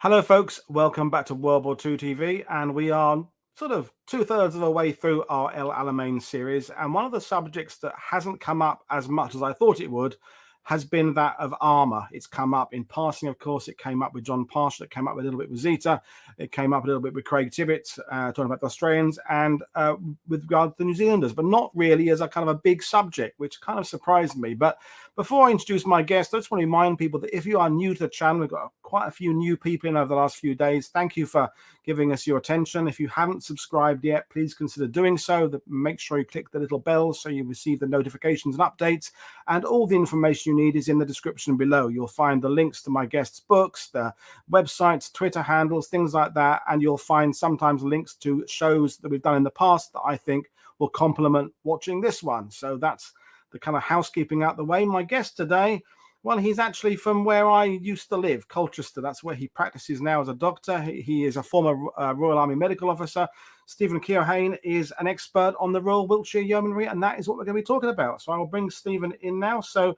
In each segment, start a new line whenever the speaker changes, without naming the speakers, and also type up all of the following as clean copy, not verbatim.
Hello, folks. Welcome back to World War II TV, and we are sort of two-thirds of the way through our El Alamein series. And one of the subjects that hasn't come up as much as I thought it would has been that of armor. It's come up in passing, of course. It came up with John Marshall. It came up a little bit with Zeta. It came up a little bit with Craig Tibbett, talking about the Australians, and with regard to the New Zealanders, but not really as a kind of a big subject, which kind of surprised me. But before I introduce my guest, I just want to remind people that if you are new to the channel, we've got quite a few new people in over the last few days. Thank you for giving us your attention. If you haven't subscribed yet, please consider doing so. Make sure you click the little bell so you receive the notifications and updates. And all the information you need is in the description below. You'll find the links to my guests' books, the websites, Twitter handles, things like that. And you'll find sometimes links to shows that we've done in the past that I think will complement watching this one. So that's the kind of housekeeping out the way. My guest today, well, he's actually from where I used to live, Colchester. That's where he practices now as a doctor. He is a former Royal Army Medical Officer. Stephen Keoghane is an expert on the Royal Wiltshire Yeomanry, and that is what we're going to be talking about. So I will bring Stephen in now. So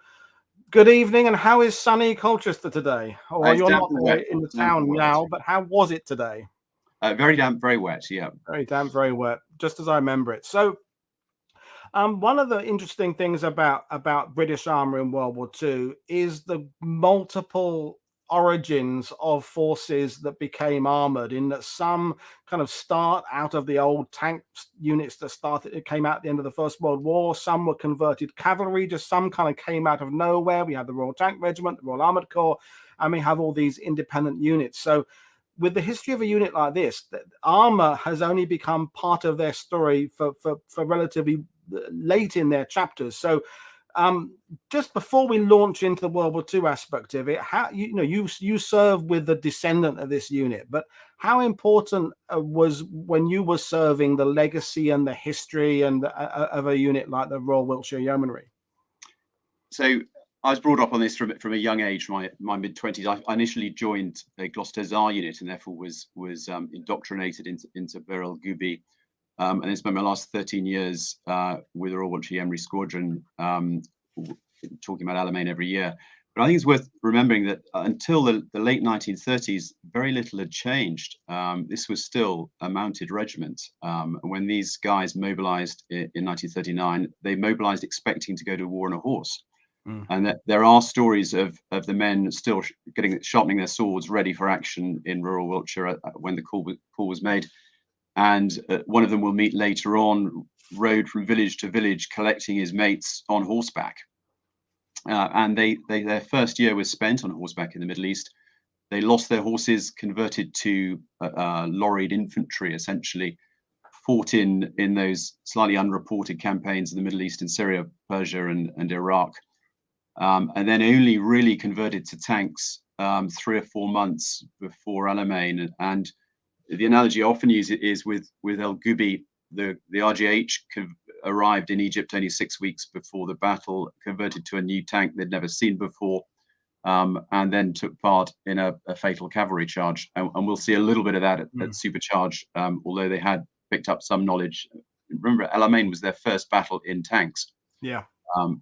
good evening, and how is sunny Colchester today? Well, you're not in the town now, but how was it today?
Very damp, very wet, yeah.
Very damp, very wet, just as I remember it. So one of the interesting things about British armour in World War II is the multiple origins of forces that became armoured, in that some kind of start out of the old tank units it came out at the end of the First World War. Some were converted cavalry, just some kind of came out of nowhere. We had the Royal Tank Regiment, the Royal Armoured Corps, and we have all these independent units. So with the history of a unit like this, armour has only become part of their story for relatively late in their chapters. So just before we launch into the World War II aspect of it, how you serve with the descendant of this unit, but how important was when you were serving the legacy and the history and of a unit like the Royal Wiltshire Yeomanry?
So I was brought up on this from a young age, my mid-20s. I initially joined a Gloucestershire unit and therefore was indoctrinated into Viral Gubi. And then spent my last 13 years with the Royal Wiltshire Yeomanry Squadron, talking about Alamein every year. But I think it's worth remembering that until the late 1930s, very little had changed. This was still a mounted regiment. When these guys mobilized in 1939, they mobilized expecting to go to war on a horse. And that there are stories of the men still sharpening their swords, ready for action in rural Wiltshire when the call was made. And one of them will meet later on, rode from village to village, collecting his mates on horseback. And their first year was spent on horseback in the Middle East. They lost their horses, converted to lorried infantry, essentially, fought in those slightly unreported campaigns in the Middle East, in Syria, Persia, and Iraq. And then only really converted to tanks 3 or 4 months before Alamein. And the analogy I often use is with El Gubi. The RGH arrived in Egypt only 6 weeks before the battle, converted to a new tank they'd never seen before, and then took part in a fatal cavalry charge. And we'll see a little bit of that at Supercharge, although they had picked up some knowledge. Remember, Alamein was their first battle in tanks.
Yeah.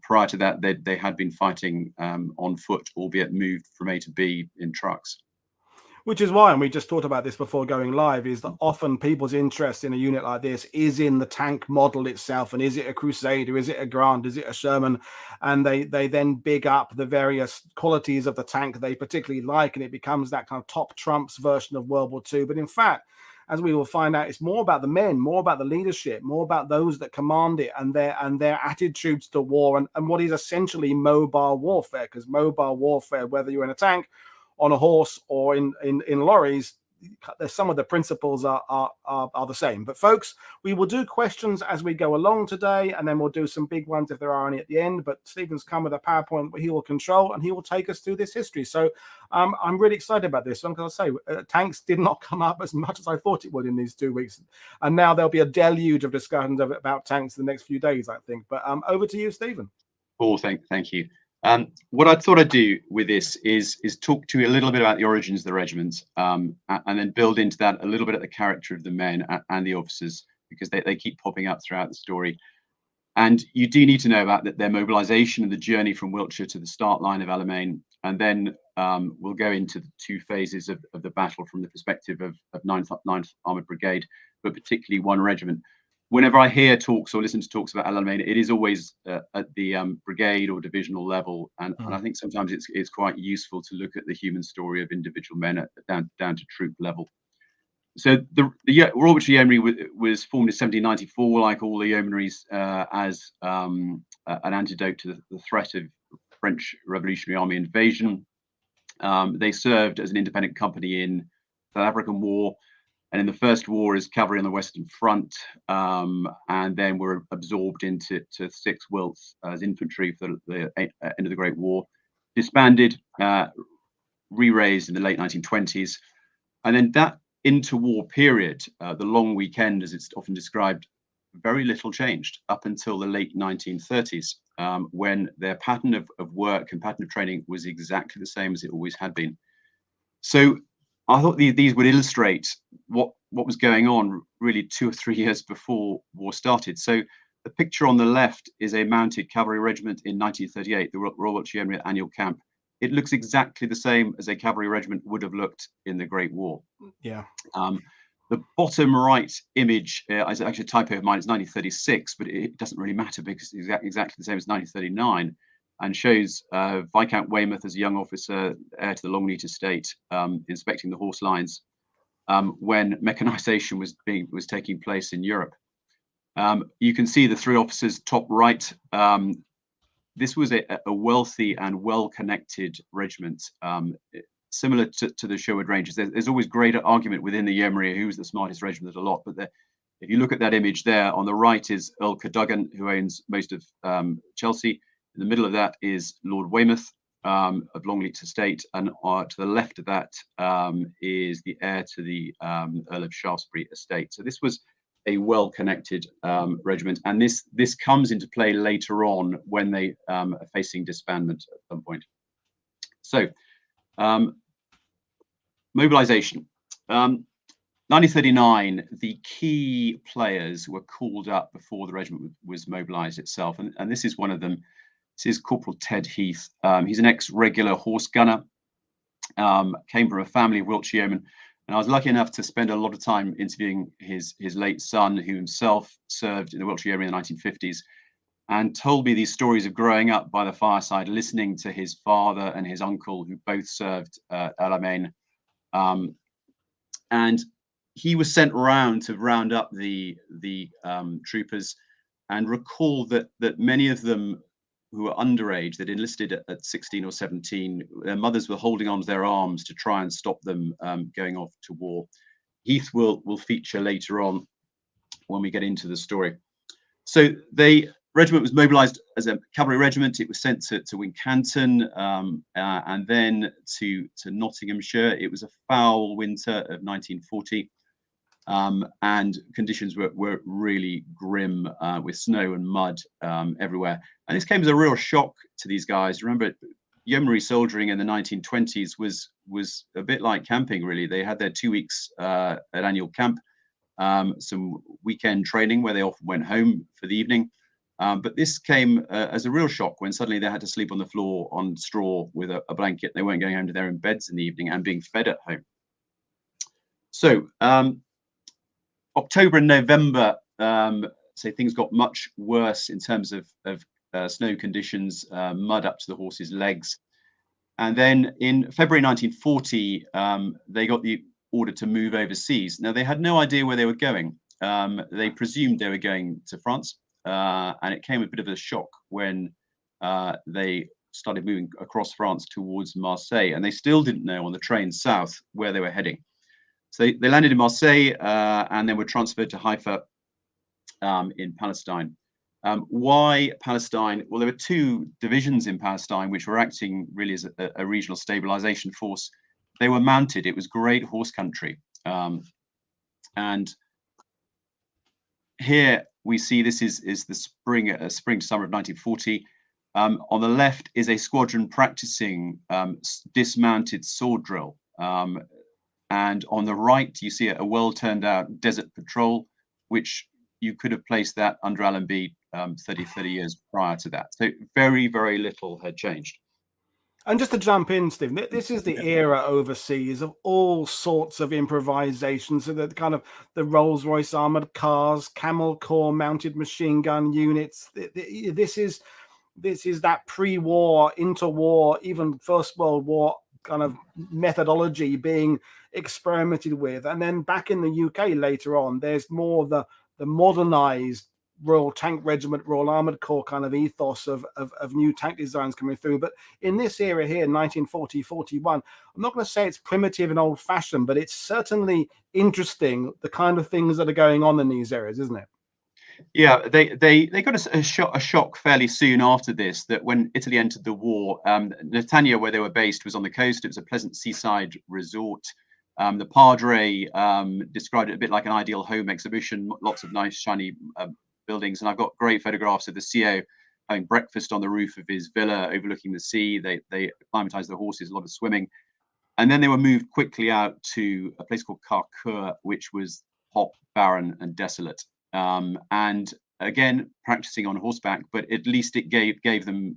Prior to that, they had been fighting on foot, albeit moved from A to B in trucks.
Which is why, and we just talked about this before going live, is that often people's interest in a unit like this is in the tank model itself. And is it a Crusader? Is it a Grant? Is it a Sherman? And they then big up the various qualities of the tank they particularly like, and it becomes that kind of top trumps version of World War II. But in fact, as we will find out, it's more about the men, more about the leadership, more about those that command it and their attitudes to war, and what is essentially mobile warfare. Because mobile warfare, whether you're in a tank, on a horse, or in lorries, some of the principles are the same. But folks, we will do questions as we go along today, and then we'll do some big ones if there are any at the end. But Stephen's come with a PowerPoint he will control, and he will take us through this history. So I'm really excited about this one, because I say tanks did not come up as much as I thought it would in these 2 weeks, and now there'll be a deluge of discussions about tanks in the next few days, I think. But over to you, Stephen.
Paul, thank you. What I thought I'd do with this is talk to you a little bit about the origins of the regiment, and then build into that a little bit of the character of the men and the officers, because they keep popping up throughout the story. And you do need to know about their mobilization and the journey from Wiltshire to the start line of Alamein, and then We'll go into the two phases of the battle from the perspective of 9th Armoured Brigade, but particularly one regiment. Whenever I hear talks or listen to talks about Alamein, it is always at the brigade or divisional level, and I think sometimes it's quite useful to look at the human story of individual men down to troop level. So the Royal Wiltshire Yeomanry was formed in 1794, like all the yeomanries, as an antidote to the threat of French Revolutionary Army invasion. They served as an independent company in the South African War, and in the First War as cavalry on the Western Front, and then were absorbed into 6th Wilts as infantry for the end of the Great War. Disbanded, re-raised in the late 1920s, and then that interwar period, the long weekend, as it's often described, very little changed up until the late 1930s, when their pattern of work and pattern of training was exactly the same as it always had been. So I thought these would illustrate what was going on really 2 or 3 years before war started. So the picture on the left is a mounted cavalry regiment in 1938, the Royal Wiltshire Yeomanry annual camp. It looks exactly the same as a cavalry regiment would have looked in the Great War.
Yeah.
The bottom right image is actually a typo of mine. It's 1936, but it doesn't really matter because it's exactly the same as 1939, and shows Viscount Weymouth as a young officer, heir to the Longneat estate, inspecting the horse lines when mechanization was taking place in Europe. You can see the 3 officers top right. This was a wealthy and well-connected regiment, similar to the Sherwood Rangers. There's always greater argument within the Yeomanry who's the smartest regiment a lot, but if you look at that image there, on the right is Earl Keoghane, who owns most of Chelsea. In the middle of that is Lord Weymouth of Longleat Estate, and to the left of that is the heir to the Earl of Shaftesbury estate. So this was a well-connected regiment, and this comes into play later on when they are facing disbandment at some point. So mobilization. 1939, the key players were called up before the regiment was mobilized itself, and this is one of them. This is Corporal Ted Heath. He's an ex-regular horse gunner, came from a family of Wiltshire yeomen, and I was lucky enough to spend a lot of time interviewing his late son, who himself served in the Wiltshire Yeomanry in the 1950s, and told me these stories of growing up by the fireside, listening to his father and his uncle, who both served at Alamein. And he was sent around to round up the troopers, and recall that many of them who were underage, that enlisted at 16 or 17, their mothers were holding on to their arms to try and stop them going off to war. Heath will feature later on when we get into the story. So the regiment was mobilized as a cavalry regiment. It was sent to Wincanton and then to Nottinghamshire. It was a foul winter of 1940. And conditions were really grim with snow and mud everywhere. And this came as a real shock to these guys. Remember, yeomanry soldiering in the 1920s was a bit like camping, really. They had their 2 weeks at annual camp, some weekend training where they often went home for the evening. But this came as a real shock when suddenly they had to sleep on the floor on straw with a blanket. They weren't going home to their own beds in the evening and being fed at home. So October and November, so things got much worse in terms of snow conditions, mud up to the horses' legs. And then in February 1940, they got the order to move overseas. Now, they had no idea where they were going. They presumed they were going to France, and it came a bit of a shock when they started moving across France towards Marseille, and they still didn't know on the train south where they were heading. So they landed in Marseille and then were transferred to Haifa in Palestine. Why Palestine? Well, there were 2 divisions in Palestine which were acting really as a regional stabilization force. They were mounted. It was great horse country. And here we see this is the spring to summer of 1940. On the left is a squadron practicing dismounted sword drill. And on the right, you see a well-turned out desert patrol, which you could have placed that under Allenby 30 years prior to that. So very, very little had changed.
And just to jump in, Stephen, this is the era overseas of all sorts of improvisation. So that kind of the Rolls-Royce armored cars, Camel Corps mounted machine gun units. This is that pre-war, interwar, even First World War kind of methodology being experimented with. And then back in the UK later on, there's more of the modernized Royal Tank Regiment, Royal Armored Corps kind of ethos of new tank designs coming through. But in this era here, 1940-41, I'm not going to say it's primitive and old-fashioned, but it's certainly interesting, the kind of things that are going on in these areas, isn't it?
Yeah, they got a shock fairly soon after this, that when Italy entered the war, Netanya, where they were based, was on the coast. It was a pleasant seaside resort. The Padre described it a bit like an ideal home exhibition, lots of nice shiny buildings. And I've got great photographs of the CEO having breakfast on the roof of his villa overlooking the sea. They acclimatized the horses, a lot of swimming. And then they were moved quickly out to a place called Carcour, which was hot, barren, and desolate. And again, practicing on horseback, but at least it gave them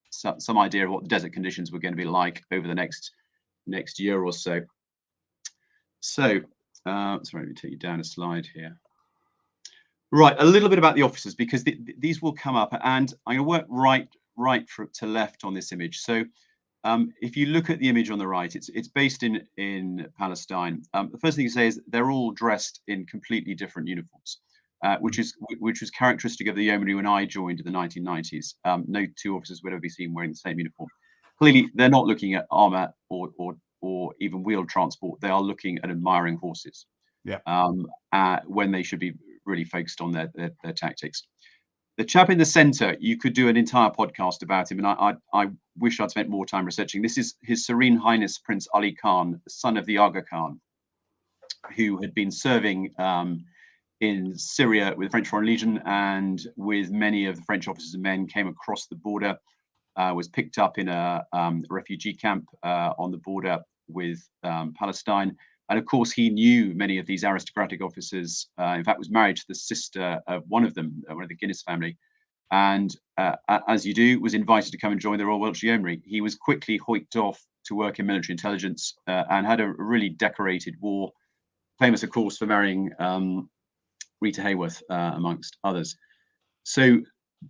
some idea of what the desert conditions were going to be like over the next year or so. So, sorry, let me take you down a slide here. Right, a little bit about the officers, because these will come up, and I'm going to work right to left on this image. So, if you look at the image on the right, it's based in Palestine. The first thing you say is they're all dressed in completely different uniforms, which was characteristic of the yeomanry when I joined in the 1990s. No two officers would ever be seen wearing the same uniform. Clearly, they're not looking at armor or even wheeled transport. They are looking at admiring horses.
Yeah.
When they should be really focused on their tactics. The chap in the center, you could do an entire podcast about him, and I wish I'd spent more time researching. This is His Serene Highness Prince Ali Khan, son of the Aga Khan, who had been serving in Syria with the French Foreign Legion, and with many of the French officers and men, came across the border, was picked up in a refugee camp on the border with Palestine. And of course, he knew many of these aristocratic officers. In fact, was married to the sister of one of them, one of the Guinness family. And as you do, was invited to come and join the Royal Wiltshire Yeomanry. He was quickly hoiked off to work in military intelligence and had a really decorated war, famous, of course, for marrying Rita Hayworth, amongst others. So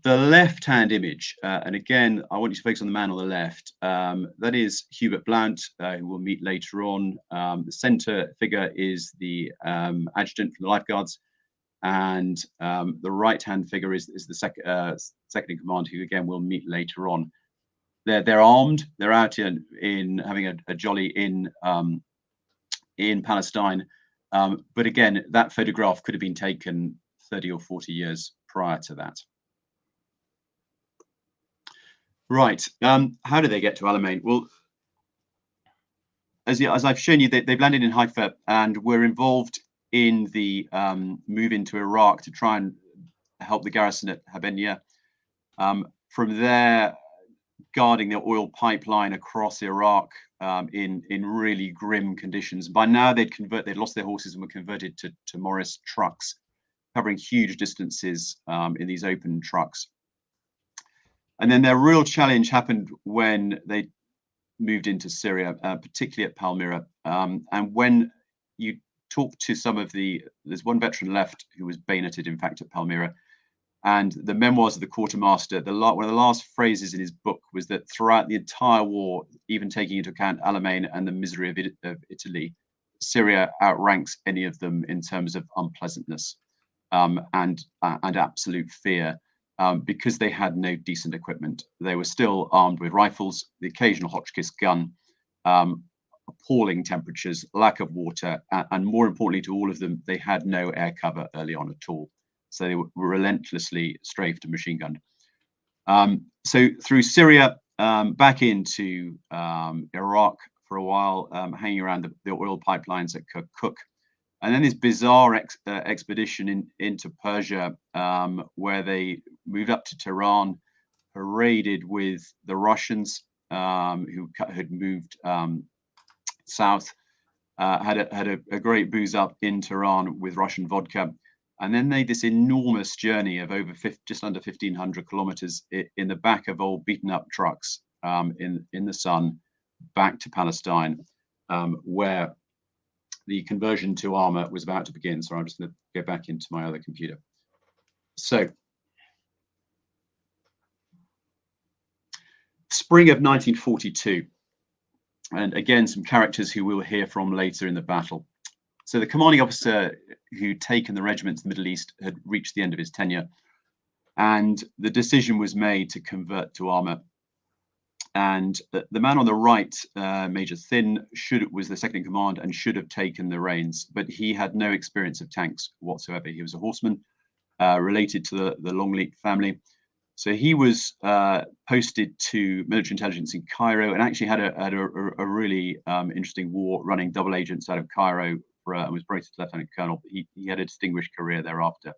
the left-hand image, and again, I want you to focus on the man on the left. That is Hubert Blount, who we'll meet later on. The centre figure is the adjutant from the Life Guards, and the right-hand figure is the second in command, who again we'll meet later on. They're armed. They're out in having a jolly in Palestine. But again, that photograph could have been taken 30 or 40 years prior to that. Right. How did they get to Alamein? Well, as I've shown you, they've landed in Haifa and were involved in the move into Iraq to try and help the garrison at Habeniya. From there, guarding the oil pipeline across Iraq in really grim conditions. By now, they'd lost their horses and were converted to Morris trucks, covering huge distances in these open trucks. And then their real challenge happened when they moved into Syria, particularly at Palmyra. And when you talk to there's one veteran left who was bayoneted, in fact, at Palmyra. And the memoirs of the quartermaster, one of the last phrases in his book was that throughout the entire war, even taking into account Alamein and the misery of Italy, Syria outranks any of them in terms of unpleasantness and absolute fear. Because they had no decent equipment. They were still armed with rifles, the occasional Hotchkiss gun, appalling temperatures, lack of water, and more importantly to all of them, they had no air cover early on at all. So they were relentlessly strafed and machine gunned. So through Syria, back into Iraq for a while, hanging around the oil pipelines at Kirkuk. And then this bizarre expedition into Persia, where they moved up to Tehran, paraded with the Russians who had moved south, had a great booze up in Tehran with Russian vodka, and then made this enormous journey of just under 1,500 kilometers in the back of old beaten up trucks in the sun back to Palestine, where the conversion to armor was about to begin. So I'm just going to go back into my other computer. So spring of 1942, and again, some characters who we'll hear from later in the battle. So the commanding officer who'd taken the regiment to the Middle East had reached the end of his tenure, and the decision was made to convert to armor. And the man on the right, Major Thin, was the second in command and should have taken the reins, but he had no experience of tanks whatsoever. He was a horseman related to the Longleat family. So he was posted to military intelligence in Cairo, and actually had a really interesting war, running double agents out of Cairo, and was promoted to lieutenant colonel. He had a distinguished career thereafter.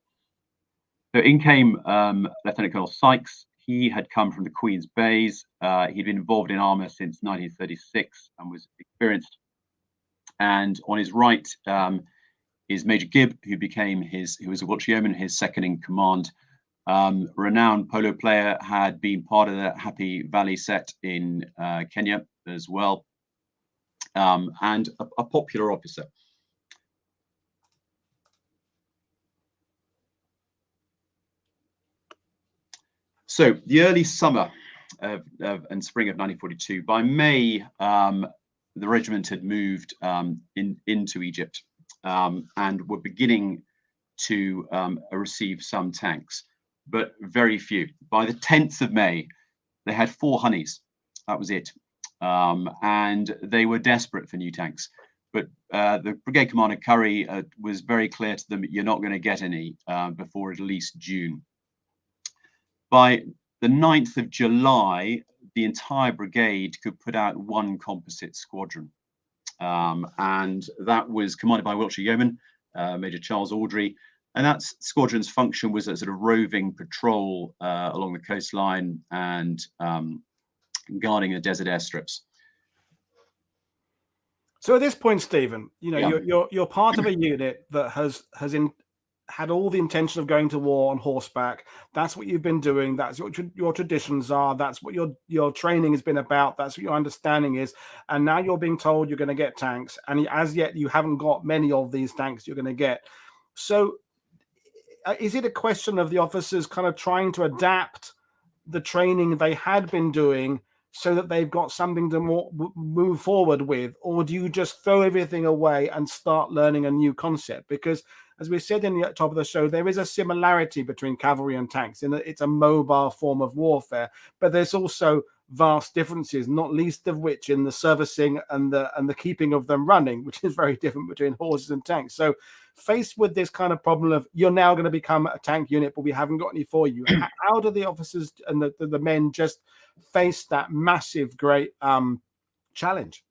So in came Lieutenant Colonel Sykes. He had come from the Queen's Bays. He'd been involved in armor since 1936 and was experienced. And on his right is Major Gibb, who was a Wiltshire Yeoman, his second in command. Renowned polo player, had been part of the Happy Valley set in Kenya as well, and a popular officer. So the early summer and spring of 1942, by May, the regiment had moved into Egypt and were beginning to receive some tanks, but very few. By the 10th of May, they had 4 honeys. That was it. And they were desperate for new tanks. But the brigade commander, Curry, was very clear to them, you're not going to get any before at least June. By the 9th of July, the entire brigade could put out 1 composite squadron. And that was commanded by Wiltshire Yeoman, Major Charles Audrey. And that squadron's function was a sort of roving patrol along the coastline and guarding the desert airstrips.
So at this point, Stephen, you know, you're part of a unit that has had all the intention of going to war on horseback. That's what you've been doing. That's what your traditions are. That's what your training has been about. That's what your understanding is. And now you're being told you're going to get tanks. And as yet, you haven't got many of these tanks you're going to get. So is it a question of the officers kind of trying to adapt the training they had been doing so that they've got something to move forward with? Or do you just throw everything away and start learning a new concept? Because as we said in the top of the show, there is a similarity between cavalry and tanks in that it's a mobile form of warfare, but there's also vast differences, not least of which in the servicing and the keeping of them running, which is very different between horses and tanks. So faced with this kind of problem of you're now going to become a tank unit, but we haven't got any for you, how do the officers and the men just face that massive, great challenge?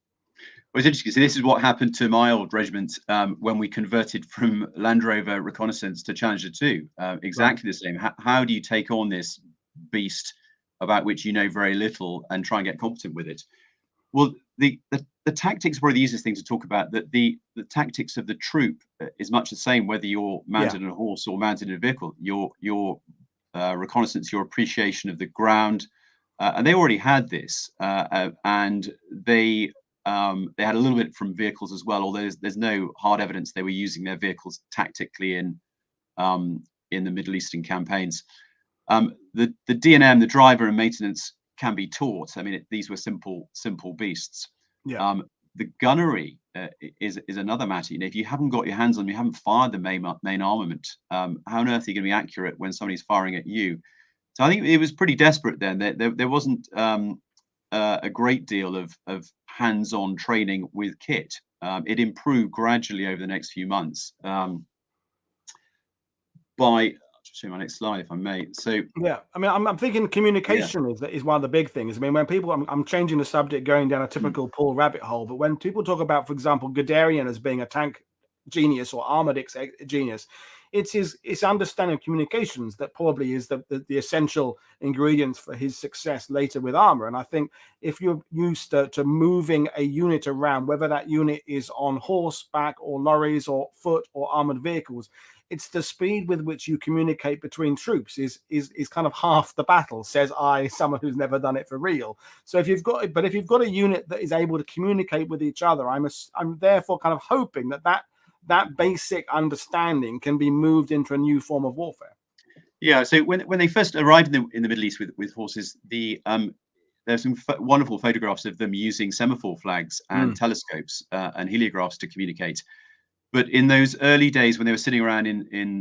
Well, it's interesting. So this is what happened to my old regiment when we converted from Land Rover Reconnaissance to Challenger 2. Exactly the same. How do you take on this beast about which you know very little and try and get competent with it? Well, the tactics are probably the easiest thing to talk about. That the tactics of the troop is much the same whether you're mounted on a horse or mounted in a vehicle. Your reconnaissance, your appreciation of the ground, and they already had this, and they had a little bit from vehicles as well, although there's no hard evidence they were using their vehicles tactically in the Middle Eastern campaigns. The D&M, the driver and maintenance, can be taught. I mean, these were simple beasts. The gunnery is another matter. You know, if you haven't got your hands on them, you haven't fired the main armament, how on earth are you going to be accurate when somebody's firing at you? So I think it was pretty desperate then. There wasn't a great deal of hands-on training with kit. It improved gradually over the next few months. I'll show you my next slide, if I may. So
yeah, I mean, I'm thinking communication is one of the big things. I mean, when people, I'm changing the subject, going down a typical Paul rabbit hole, but when people talk about, for example, Guderian as being a tank genius or armored genius, it's his understanding of communications that probably is the essential ingredients for his success later with armor. And I think if you're used to moving a unit around, whether that unit is on horseback or lorries or foot or armored vehicles, it's the speed with which you communicate between troops is kind of half the battle, says someone who's never done it for real. So if you've got a unit that is able to communicate with each other, I'm therefore kind of hoping that basic understanding can be moved into a new form of warfare.
Yeah. So when they first arrived in the Middle East with horses, there's some wonderful photographs of them using semaphore flags and telescopes and heliographs to communicate. But in those early days when they were sitting around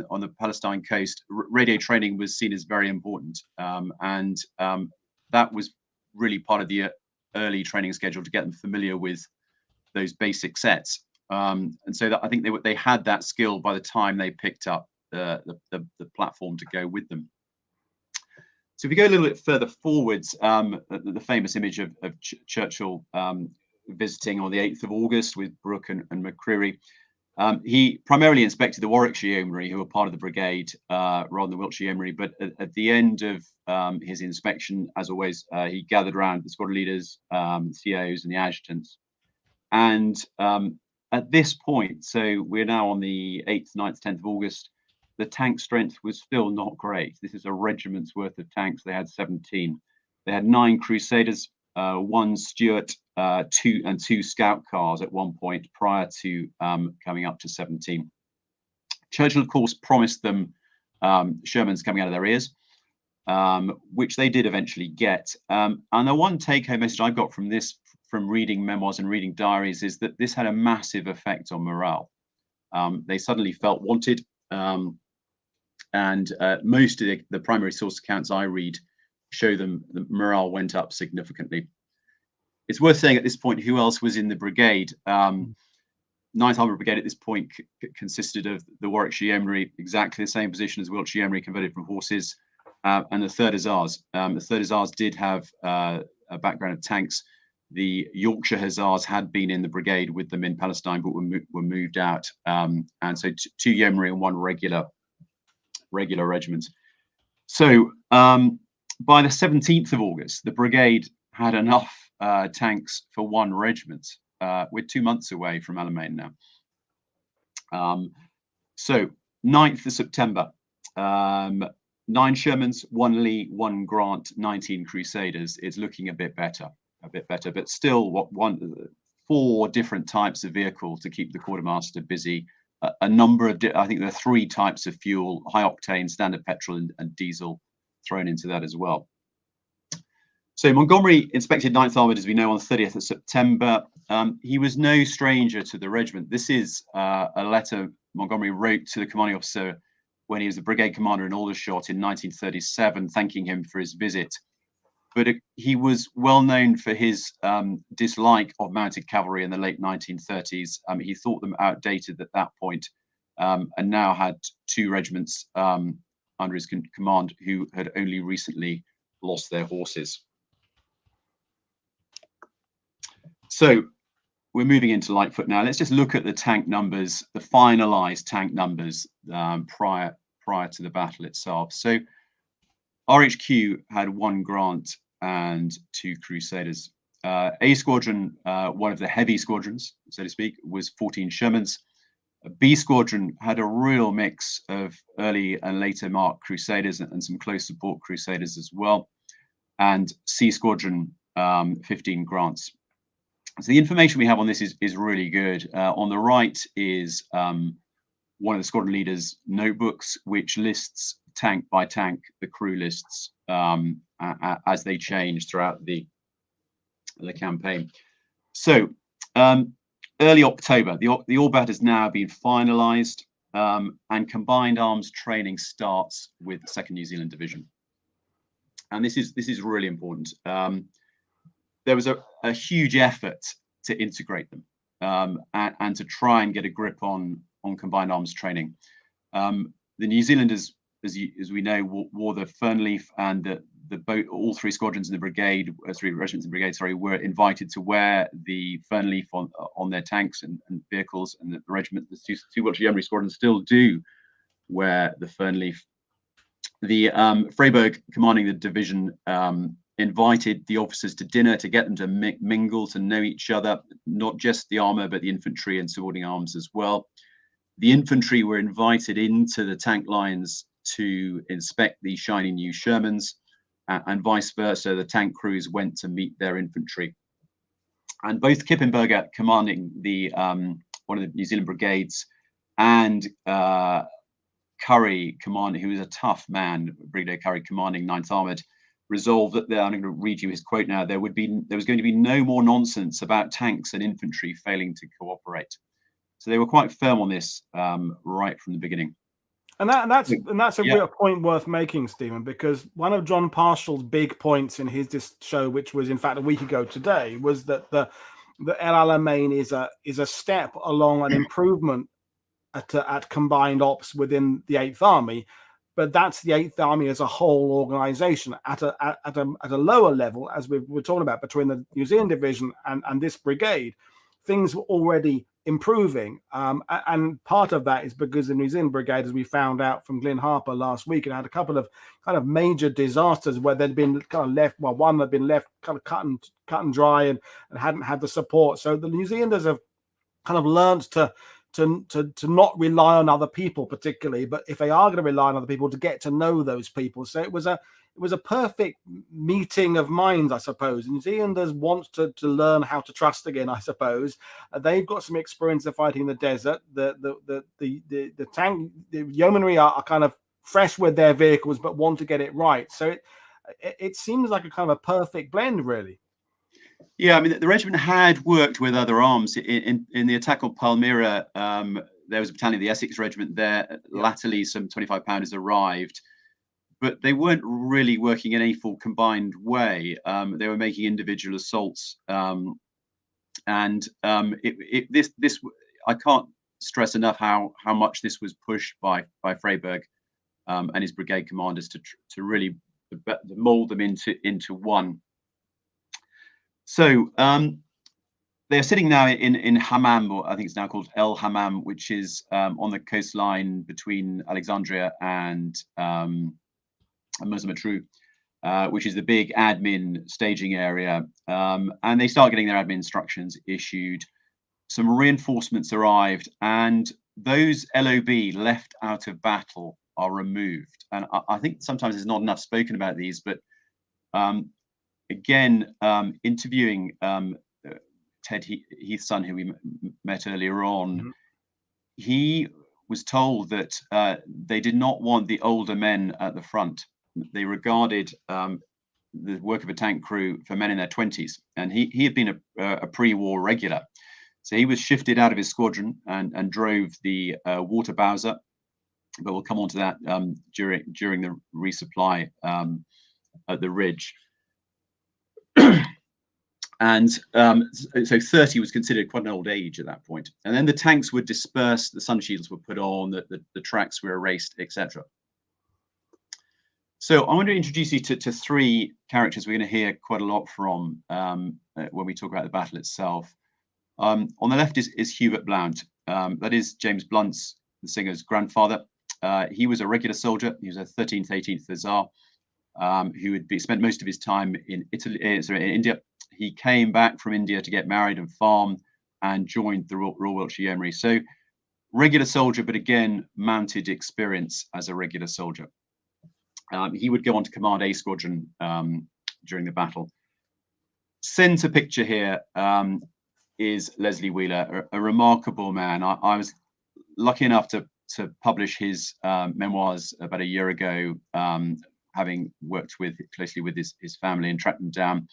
on the Palestine coast, radio training was seen as very important, and that was really part of the early training schedule to get them familiar with those basic sets. And so that, I think they had that skill by the time they picked up the platform to go with them. So if we go a little bit further forwards, the famous image of Churchill visiting on the 8th of August with Brooke and McCreary, he primarily inspected the Warwickshire Yeomanry, who were part of the brigade, rather than the Wiltshire Yeomanry. But at the end of his inspection, as always, he gathered around the squadron leaders, COs and the adjutants. And at this point, so we're now on the 8th, 9th, 10th of August, the tank strength was still not great. This is a regiment's worth of tanks. They had 17. They had 9 Crusaders, 1 Stuart, 2 scout cars at one point prior to coming up to 17. Churchill, of course, promised them Shermans coming out of their ears, which they did eventually get. And the one take-home message I got from this, from reading memoirs and reading diaries, is that this had a massive effect on morale. They suddenly felt wanted. And most of the primary source accounts I read show them the morale went up significantly. It's worth saying at this point who else was in the brigade. 9th Armoured Brigade at this point consisted of the Warwickshire Yeomanry, exactly the same position as Wiltshire Yeomanry, converted from horses, and the 3rd Hussars. The 3rd Hussars did have a background of tanks. The Yorkshire Hussars had been in the brigade with them in Palestine, but were moved out. And so 2 Yeomanry and 1 regular regiment. So by the 17th of August, the brigade had enough tanks for 1 regiment. We're 2 months away from Alamein now. So 9th of September, 9 Shermans, 1 Lee, 1 Grant, 19 Crusaders. It's looking a bit better, but still 4 different types of vehicle to keep the quartermaster busy. A number of, I think there are 3 types of fuel: high octane, standard petrol, and diesel thrown into that as well. So Montgomery inspected 9th Armoured, as we know, on the 30th of September. He was no stranger to the regiment. This is a letter Montgomery wrote to the commanding officer when he was the brigade commander in Aldershot in 1937, thanking him for his visit. But he was well known for his dislike of mounted cavalry in the late 1930s. He thought them outdated at that point, and now had 2 regiments under his command who had only recently lost their horses. So we're moving into Lightfoot now. Let's just look at the tank numbers, the finalised tank numbers prior to the battle itself. So RHQ had 1 Grant and 2 Crusaders. A squadron, one of the heavy squadrons, so to speak, was 14 Shermans. B squadron had a real mix of early and later marked Crusaders and some close support Crusaders as well. And C squadron, 15 Grants. So the information we have on this is really good. On the right is one of the squadron leaders' notebooks, which lists tank by tank the crew lists as they change throughout the campaign. So early October, the ORBAT has now been finalised, and combined arms training starts with the 2nd New Zealand Division. And this is really important. There was a huge effort to integrate them and to try and get a grip on combined arms training. The New Zealanders, as we know, wore the Fernleaf, and all 3 squadrons in the brigade, 3 regiments in the brigade, sorry, were invited to wear the Fernleaf on their tanks and vehicles, and the regiment, the 2 Wiltshire Yeomanry squadrons still do wear the Fernleaf. The Freiburg, commanding the division, invited the officers to dinner to get them to mingle, to know each other, not just the armour, but the infantry and supporting arms as well. The infantry were invited into the tank lines to inspect the shiny new Shermans, and vice versa. The tank crews went to meet their infantry. And both Kippenberger, commanding the one of the New Zealand brigades, and Curry, commanding, who was a tough man, Brigadier Curry, commanding 9th Armoured, resolved that I'm going to read you his quote now. There was going to be no more nonsense about tanks and infantry failing to cooperate. So they were quite firm on this right from the beginning.
And that's a real point worth making, Stephen, because one of John Parshall's big points in his show, which was in fact a week ago today, was that the El Alamein is a step along an improvement at combined ops within the 8th Army, but that's the 8th Army as a whole organization at a lower level, as we were talking about between the New Zealand division and this brigade. Things were already improving, and part of that is because the New Zealand brigade, as we found out from Glyn Harper last week, and had a couple of kind of major disasters where they'd been kind of left. Well, one had been left kind of cut and dry, and hadn't had the support. So the New Zealanders have kind of learned to not rely on other people particularly, but if they are going to rely on other people, to get to know those people. So it was a perfect meeting of minds, I suppose. New Zealanders want to learn how to trust again, I suppose. They've got some experience of fighting in the desert. The Yeomanry are kind of fresh with their vehicles, but want to get it right. So it seems like a kind of a perfect blend, really.
Yeah, I mean, the regiment had worked with other arms in the attack on Palmyra. There was a battalion of the Essex Regiment there. Latterly, some 25 pounders arrived, but they weren't really working in any full combined way. They were making individual assaults, this I can't stress enough how much this was pushed by Freyberg and his brigade commanders to really mold them into one. So they're sitting now in Hammam, or I think it's now called El Hammam, which is on the coastline between Alexandria and Mersa Matruh, which is the big admin staging area. And they start getting their admin instructions issued. Some reinforcements arrived, and those LOB left out of battle are removed. And I think sometimes there's not enough spoken about these, but again, interviewing Ted Heath's son, who we met earlier on, he was told that they did not want the older men at the front. They regarded the work of a tank crew for men in their 20s, and he had been a pre-war regular. So he was shifted out of his squadron and drove the water Bowser, but we'll come on to that during the resupply at the Ridge. And so 30 was considered quite an old age at that point. And then the tanks were dispersed, the sun shields were put on, the tracks were erased, etc. So I want to introduce you to three characters we're going to hear quite a lot from when we talk about the battle itself. On the left is Hubert Blount. That is James Blunt's, the singer's, grandfather. He was a regular soldier. He was a 13th, 18th Hussar, who had spent most of his time in India. He came back from India to get married and farm, and joined the Royal Wiltshire Yeomanry. So regular soldier, but again, mounted experience as a regular soldier. He would go on to command A Squadron during the battle. Centre picture here is Leslie Wheeler, a remarkable man. I was lucky enough to publish his memoirs about a year ago, having worked closely with his family and tracked them down.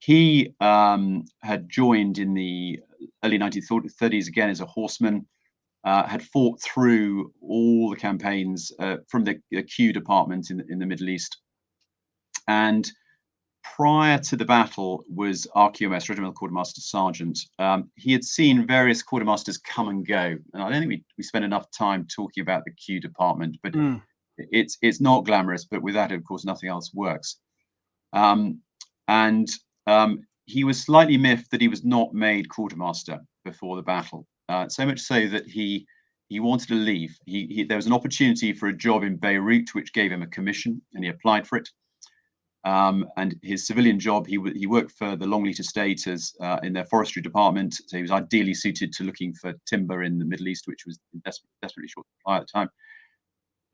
He had joined in the early 1930s again as a horseman, had fought through all the campaigns from the Q department in the Middle East. And prior to the battle was RQMS, Regimental Quartermaster Sergeant. He had seen various quartermasters come and go. And I don't think we spent enough time talking about the Q department, but it's not glamorous, but with that, of course, nothing else works. He was slightly miffed that he was not made quartermaster before the battle. So much so that he wanted to leave. There was an opportunity for a job in Beirut, which gave him a commission, and he applied for it. And his civilian job, he worked for the Longleat estate as in their forestry department. So he was ideally suited to looking for timber in the Middle East, which was in desperately short supply at the time.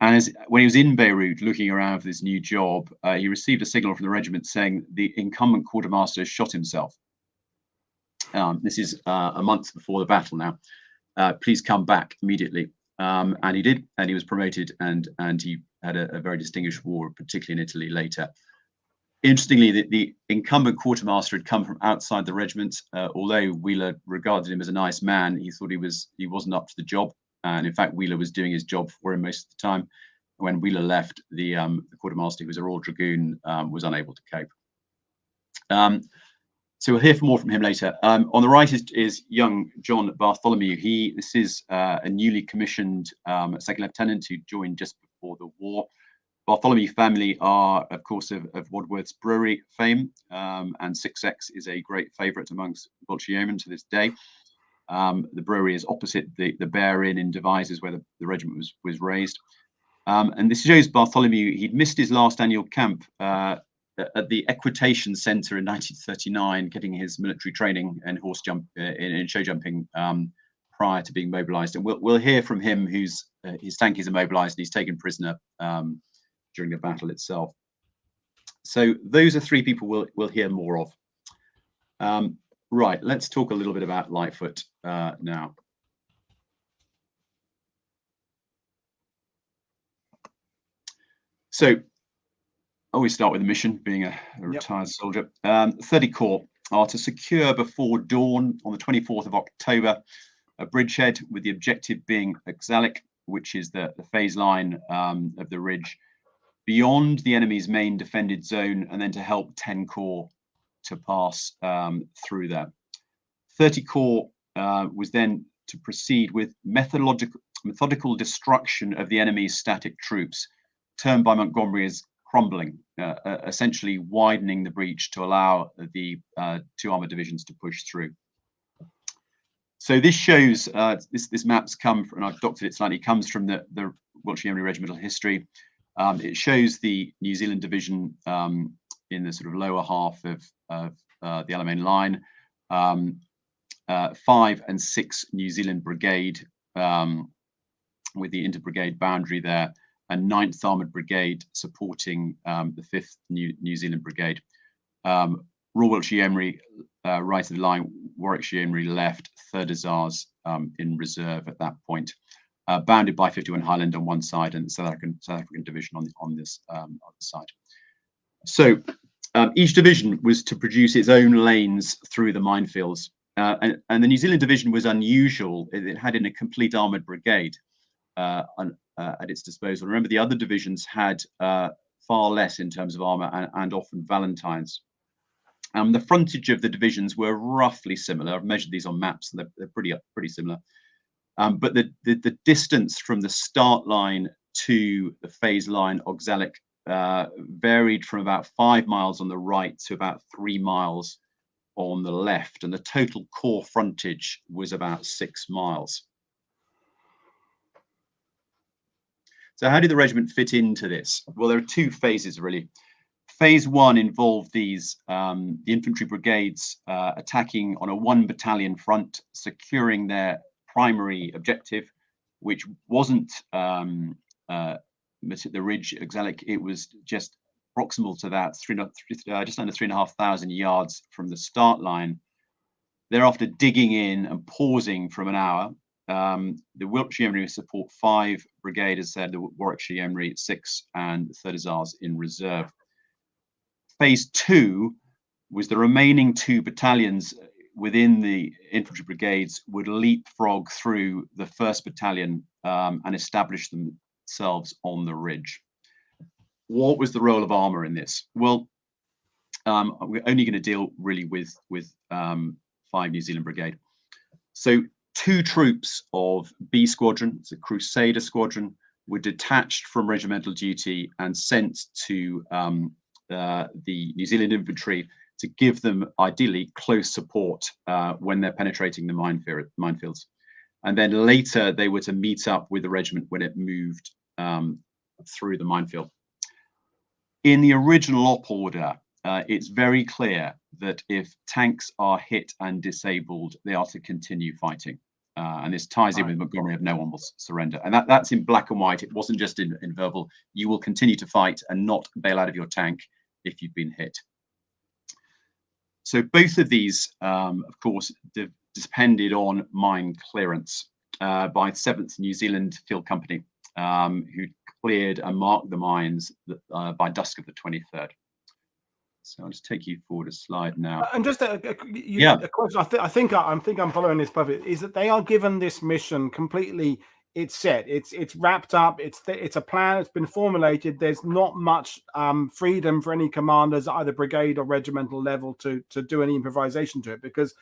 And when he was in Beirut looking around for this new job, he received a signal from the regiment saying the incumbent quartermaster has shot himself. This is a month before the battle now. Please come back immediately. And he did, and he was promoted, and he had a very distinguished war, particularly in Italy later. Interestingly, the incumbent quartermaster had come from outside the regiment. Although Wheeler regarded him as a nice man, he thought he wasn't up to the job. And in fact, Wheeler was doing his job for him most of the time. When Wheeler left, the quartermaster, who was a Royal Dragoon, was unable to cope. So we'll hear more from him later. On the right is young John Bartholomew. This is a newly commissioned second lieutenant who joined just before the war. Bartholomew family are, of course, of Wadworth's brewery fame, and 6X is a great favourite amongst Wiltshire yeomen to this day. The brewery is opposite the Bear Inn in Devizes, where the regiment was raised. And this shows Bartholomew. He'd missed his last annual camp at the Equitation Centre in 1939, getting his military training and horse jump in show jumping prior to being mobilised. And we'll hear from him, his tankies are mobilised and he's taken prisoner during the battle itself. So those are three people we'll hear more of. Right, let's talk a little bit about Lightfoot now. So I always start with the mission, being a retired soldier. 30 Corps are to secure before dawn on the 24th of October a bridgehead, with the objective being Oxalic, which is the phase line of the ridge, beyond the enemy's main defended zone, and then to help 10 Corps to pass through there. 30 Corps was then to proceed with methodical destruction of the enemy's static troops, termed by Montgomery as crumbling, essentially widening the breach to allow the two armoured divisions to push through. So this shows, this map's come from, and I've doctored it slightly, comes from the Wiltshire Yeomanry regimental history. It shows the New Zealand division in the sort of lower half of the Alamein line, 5 and 6 New Zealand Brigade with the inter-brigade boundary there, and 9th Armoured Brigade supporting the 5th New Zealand Brigade. Royal Wiltshire Yeomanry right of the line, Warwickshire Yeomanry left, 3rd Hussars in reserve at that point, bounded by 51 Highland on one side and the South African division on this other side. So each division was to produce its own lanes through the minefields. And the New Zealand division was unusual. It had in a complete armoured brigade at its disposal. Remember, the other divisions had far less in terms of armour and often Valentines. The frontage of the divisions were roughly similar. I've measured these on maps, and they're pretty similar. But the distance from the start line to the phase line Oxalic varied from about 5 miles on the right to about 3 miles on the left, and the total core frontage was about 6 miles. So how did the regiment fit into this? Well, there are two phases really. Phase 1 involved the infantry brigades attacking on a 1 battalion front, securing their primary objective, which wasn't the ridge Oxalic. It was just proximal to that, just under 3,500 yards from the start line. Thereafter, digging in and pausing from an hour. The Wiltshire Yeomanry support 5 brigade, as said, the Warwickshire Yeomanry 6, and 3rd Hussars in reserve. Phase 2 was the remaining 2 battalions within the infantry brigades would leapfrog through the 1st battalion and establish themselves on the ridge. What was the role of armour in this? Well, we're only going to deal really with 5 New Zealand Brigade. So 2 troops of B Squadron, it's a Crusader Squadron, were detached from regimental duty and sent to the New Zealand infantry to give them ideally close support when they're penetrating the minefields. And then later they were to meet up with the regiment when it moved through the minefield. in the original op order, it's very clear that if tanks are hit and disabled, they are to continue fighting. And this ties in with Montgomery of no one will surrender. And that's in black and white. It wasn't just in verbal. You will continue to fight and not bail out of your tank if you've been hit. So both of these, of course, depended on mine clearance by 7th New Zealand Field Company, who cleared and marked the mines by dusk of the 23rd. So I'll just take you forward a slide now.
And just a question. I think I'm following this perfect. Is that they are given this mission completely? It's set. It's wrapped up. It's a plan. It's been formulated. There's not much freedom for any commanders, either brigade or regimental level, to do any improvisation to it. Because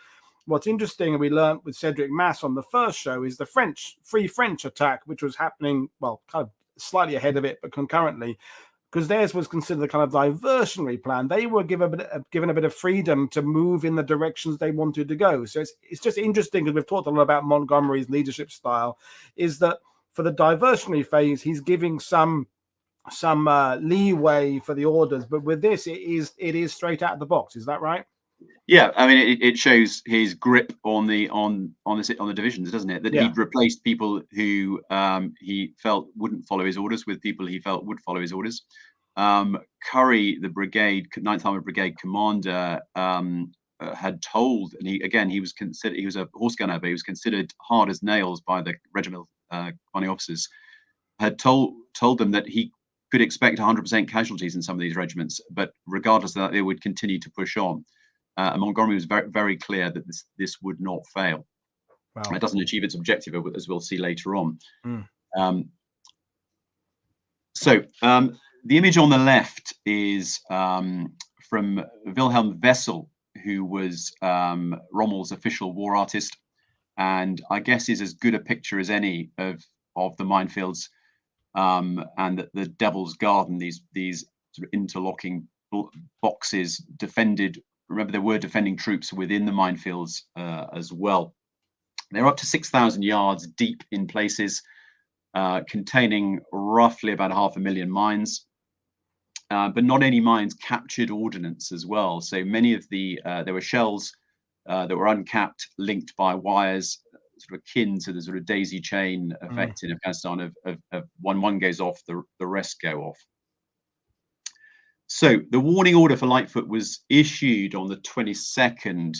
what's interesting, and we learned with Cedric Mass on the first show, is the Free French attack, which was happening, well, kind of slightly ahead of it, but concurrently. Because theirs was considered a kind of diversionary plan. They were given a bit of freedom to move in the directions they wanted to go. So it's just interesting, because we've talked a lot about Montgomery's leadership style, is that for the diversionary phase, he's giving some leeway for the orders, but with this, it is straight out of the box. Is that right?
Yeah, I mean, it shows his grip on the divisions, doesn't it? That he'd replaced people who he felt wouldn't follow his orders with people he felt would follow his orders. Curry, the brigade 9th Armored Brigade commander, had told, and he was a horse gunner, but he was considered hard as nails by the regimental commanding officers. Had told them that he could expect 100% casualties in some of these regiments, but regardless of that, they would continue to push on. And Montgomery was very, very clear that this would not fail. Wow. It doesn't achieve its objective, as we'll see later on. The image on the left is from Wilhelm Wessel, who was Rommel's official war artist, and I guess is as good a picture as any of the minefields and the Devil's Garden, these sort of interlocking boxes defended. Remember, there were defending troops within the minefields as well. They're up to 6,000 yards deep in places, containing roughly about 500,000 mines, but not any mines captured ordnance as well. So many of there were shells that were uncapped, linked by wires, sort of akin to the sort of daisy chain effect in Afghanistan of one goes off, the rest go off. So the warning order for Lightfoot was issued on the 22nd,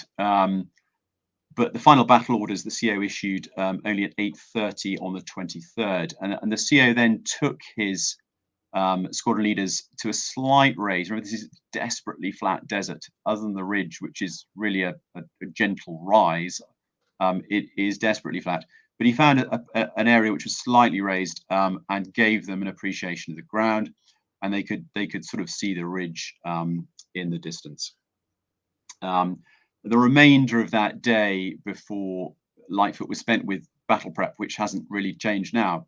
but the final battle orders the CO issued only at 8:30 on the 23rd. And the CO then took his squadron leaders to a slight raise. Remember, this is desperately flat desert. Other than the ridge, which is really a gentle rise, it is desperately flat. But he found an area which was slightly raised and gave them an appreciation of the ground. And they could sort of see the ridge in the distance. The remainder of that day before Lightfoot was spent with battle prep, which hasn't really changed now,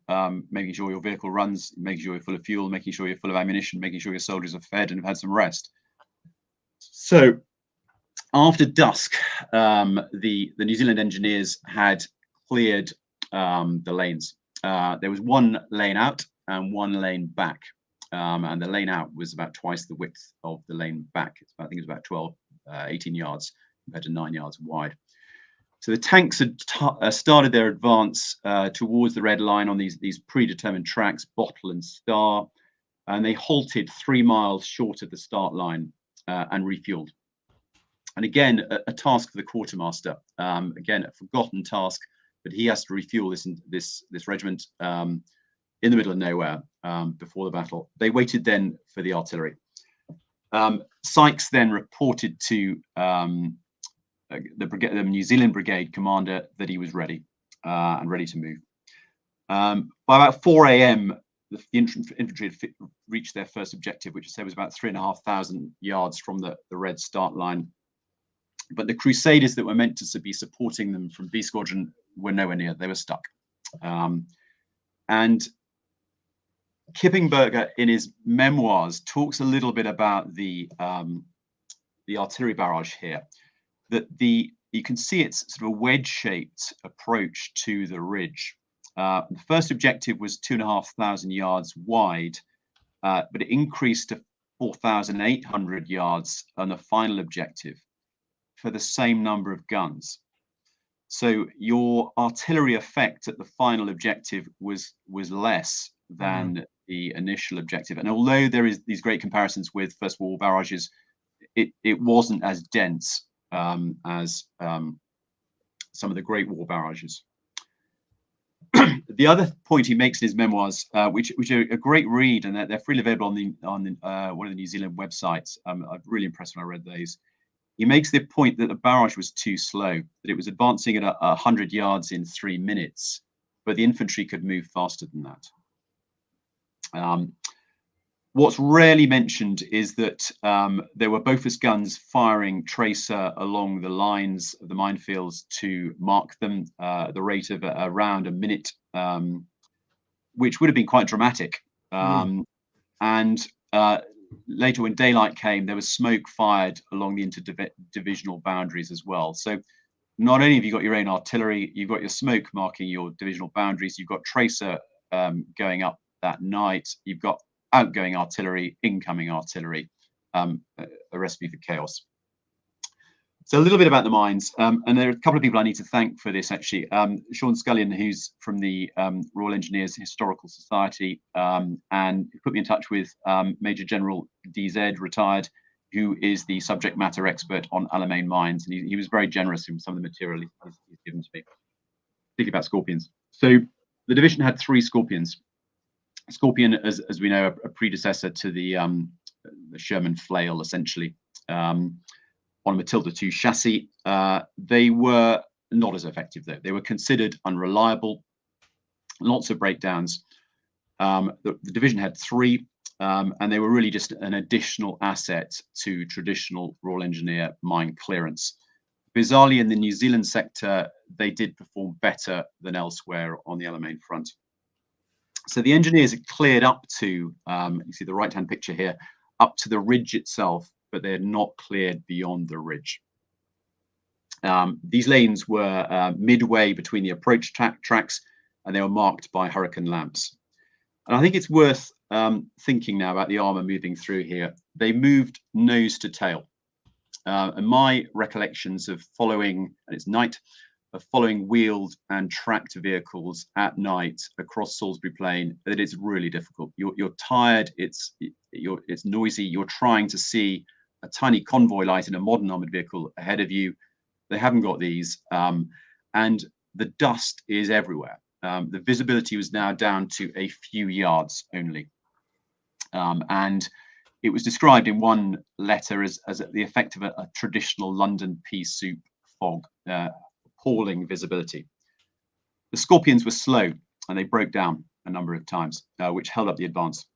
making sure your vehicle runs, making sure you're full of fuel, making sure you're full of ammunition, making sure your soldiers are fed and have had some rest. So after dusk, the New Zealand engineers had cleared the lanes. There was one lane out and one lane back. And the lane out was about twice the width of the lane back. I think it was about 18 yards compared to 9 yards wide. So the tanks had started their advance towards the red line on these predetermined tracks, Bottle and Star, and they halted 3 miles short of the start line and refueled. And again, a task for the quartermaster. Again, a forgotten task, but he has to refuel this regiment in the middle of nowhere before the battle. They waited then for the artillery. Sykes then reported to the New Zealand Brigade commander that he was ready and ready to move. By about 4 a.m., the infantry had reached their first objective, which I said was about 3,500 yards from the red start line. But the Crusaders that were meant to be supporting them from B Squadron were nowhere near. They were stuck. And Kippingberger, in his memoirs, talks a little bit about the artillery barrage here. That you can see it's sort of a wedge-shaped approach to the ridge. The first objective was 2,500 yards wide, but it increased to 4,800 yards on the final objective for the same number of guns. So your artillery effect at the final objective was less than the initial objective. And although there is these great comparisons with First World War barrages, it wasn't as dense as some of the Great War barrages. The other point he makes in his memoirs, which are a great read, and they're freely available on one of the New Zealand websites. I'm really impressed when I read those. He makes the point that the barrage was too slow, that it was advancing at 100 yards in 3 minutes, but the infantry could move faster than that. What's rarely mentioned is that there were Bofors guns firing tracer along the lines of the minefields to mark them at the rate of around a minute, which would have been quite dramatic. And later, when daylight came, there was smoke fired along the interdivisional boundaries as well. So not only have you got your own artillery, you've got your smoke marking your divisional boundaries, you've got tracer going up that night, you've got outgoing artillery, incoming artillery, a recipe for chaos. So a little bit about the mines, and there are a couple of people I need to thank for this actually. Sean Scullion, who's from the Royal Engineers Historical Society, and he put me in touch with Major General DZ, retired, who is the subject matter expert on Alamein mines, and he was very generous in some of the material he's given to me, particularly about Scorpions. So the division had 3 Scorpions. Scorpion, as we know, a predecessor to the Sherman flail, essentially, on a Matilda II chassis. They were not as effective, though. They were considered unreliable, lots of breakdowns. The division had 3, and they were really just an additional asset to traditional Royal Engineer mine clearance. Bizarrely, in the New Zealand sector, they did perform better than elsewhere on the Alamein front. So the engineers had cleared up to, you see the right-hand picture here, up to the ridge itself, but they had not cleared beyond the ridge. These lanes were midway between the approach tracks, and they were marked by hurricane lamps. And I think it's worth thinking now about the armour moving through here. They moved nose to tail. And my recollections of following, and it's night, of following wheeled and tracked vehicles at night across Salisbury Plain, that it's really difficult. You're tired, it's noisy, you're trying to see a tiny convoy light in a modern armoured vehicle ahead of you. They haven't got these, and the dust is everywhere. The visibility was now down to a few yards only. And it was described in one letter as the effect of a traditional London pea soup fog, appalling visibility. The Scorpions were slow and they broke down a number of times, which held up the advance.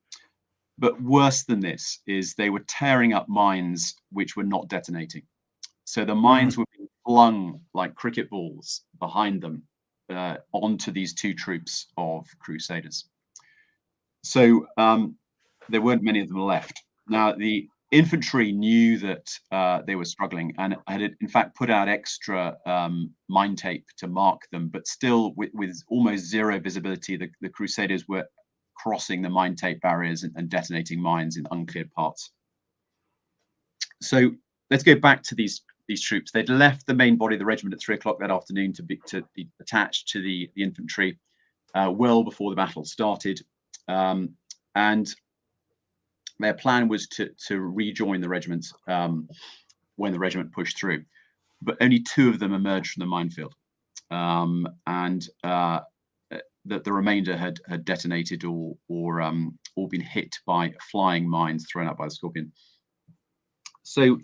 But worse than this is they were tearing up mines which were not detonating. So the mines were being flung like cricket balls behind them onto these 2 troops of Crusaders. So there weren't many of them left. Now, the infantry knew that they were struggling and had in fact put out extra mine tape to mark them, but still with almost zero visibility, the Crusaders were crossing the mine tape barriers and detonating mines in uncleared parts. So let's go back to these troops. They'd left the main body of the regiment at 3 o'clock that afternoon to be attached to the infantry well before the battle started, and their plan was to rejoin the regiment when the regiment pushed through. But only 2 of them emerged from the minefield, and the remainder had detonated or been hit by flying mines thrown out by the Scorpion. So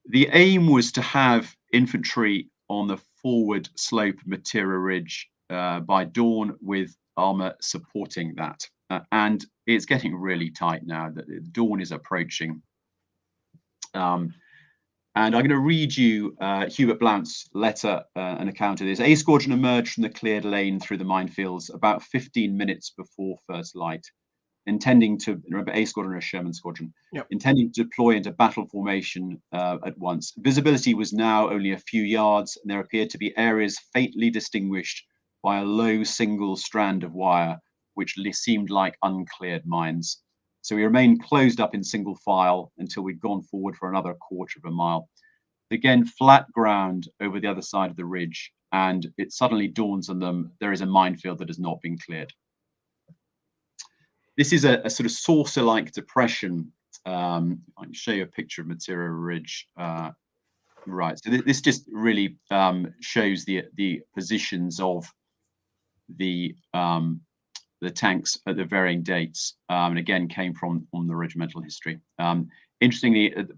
the aim was to have infantry on the forward slope of Miteiriya Ridge by dawn, with armour supporting that. And it's getting really tight now that dawn is approaching. And I'm going to read you Hubert Blount's letter, an account of this. A squadron emerged from the cleared lane through the minefields about 15 minutes before first light, intending to, remember, A squadron is a Sherman squadron, intending to deploy into battle formation at once. Visibility was now only a few yards, and there appeared to be areas faintly distinguished by a low single strand of wire, which seemed like uncleared mines. So we remained closed up in single file until we'd gone forward for another quarter of a mile. Again, flat ground over the other side of the ridge, and it suddenly dawns on them there is a minefield that has not been cleared. This is a sort of saucer-like depression. I can show you a picture of Miteiriya Ridge. Right, so this just really shows the positions of the tanks at the varying dates, and again came from the regimental history. Interestingly, at the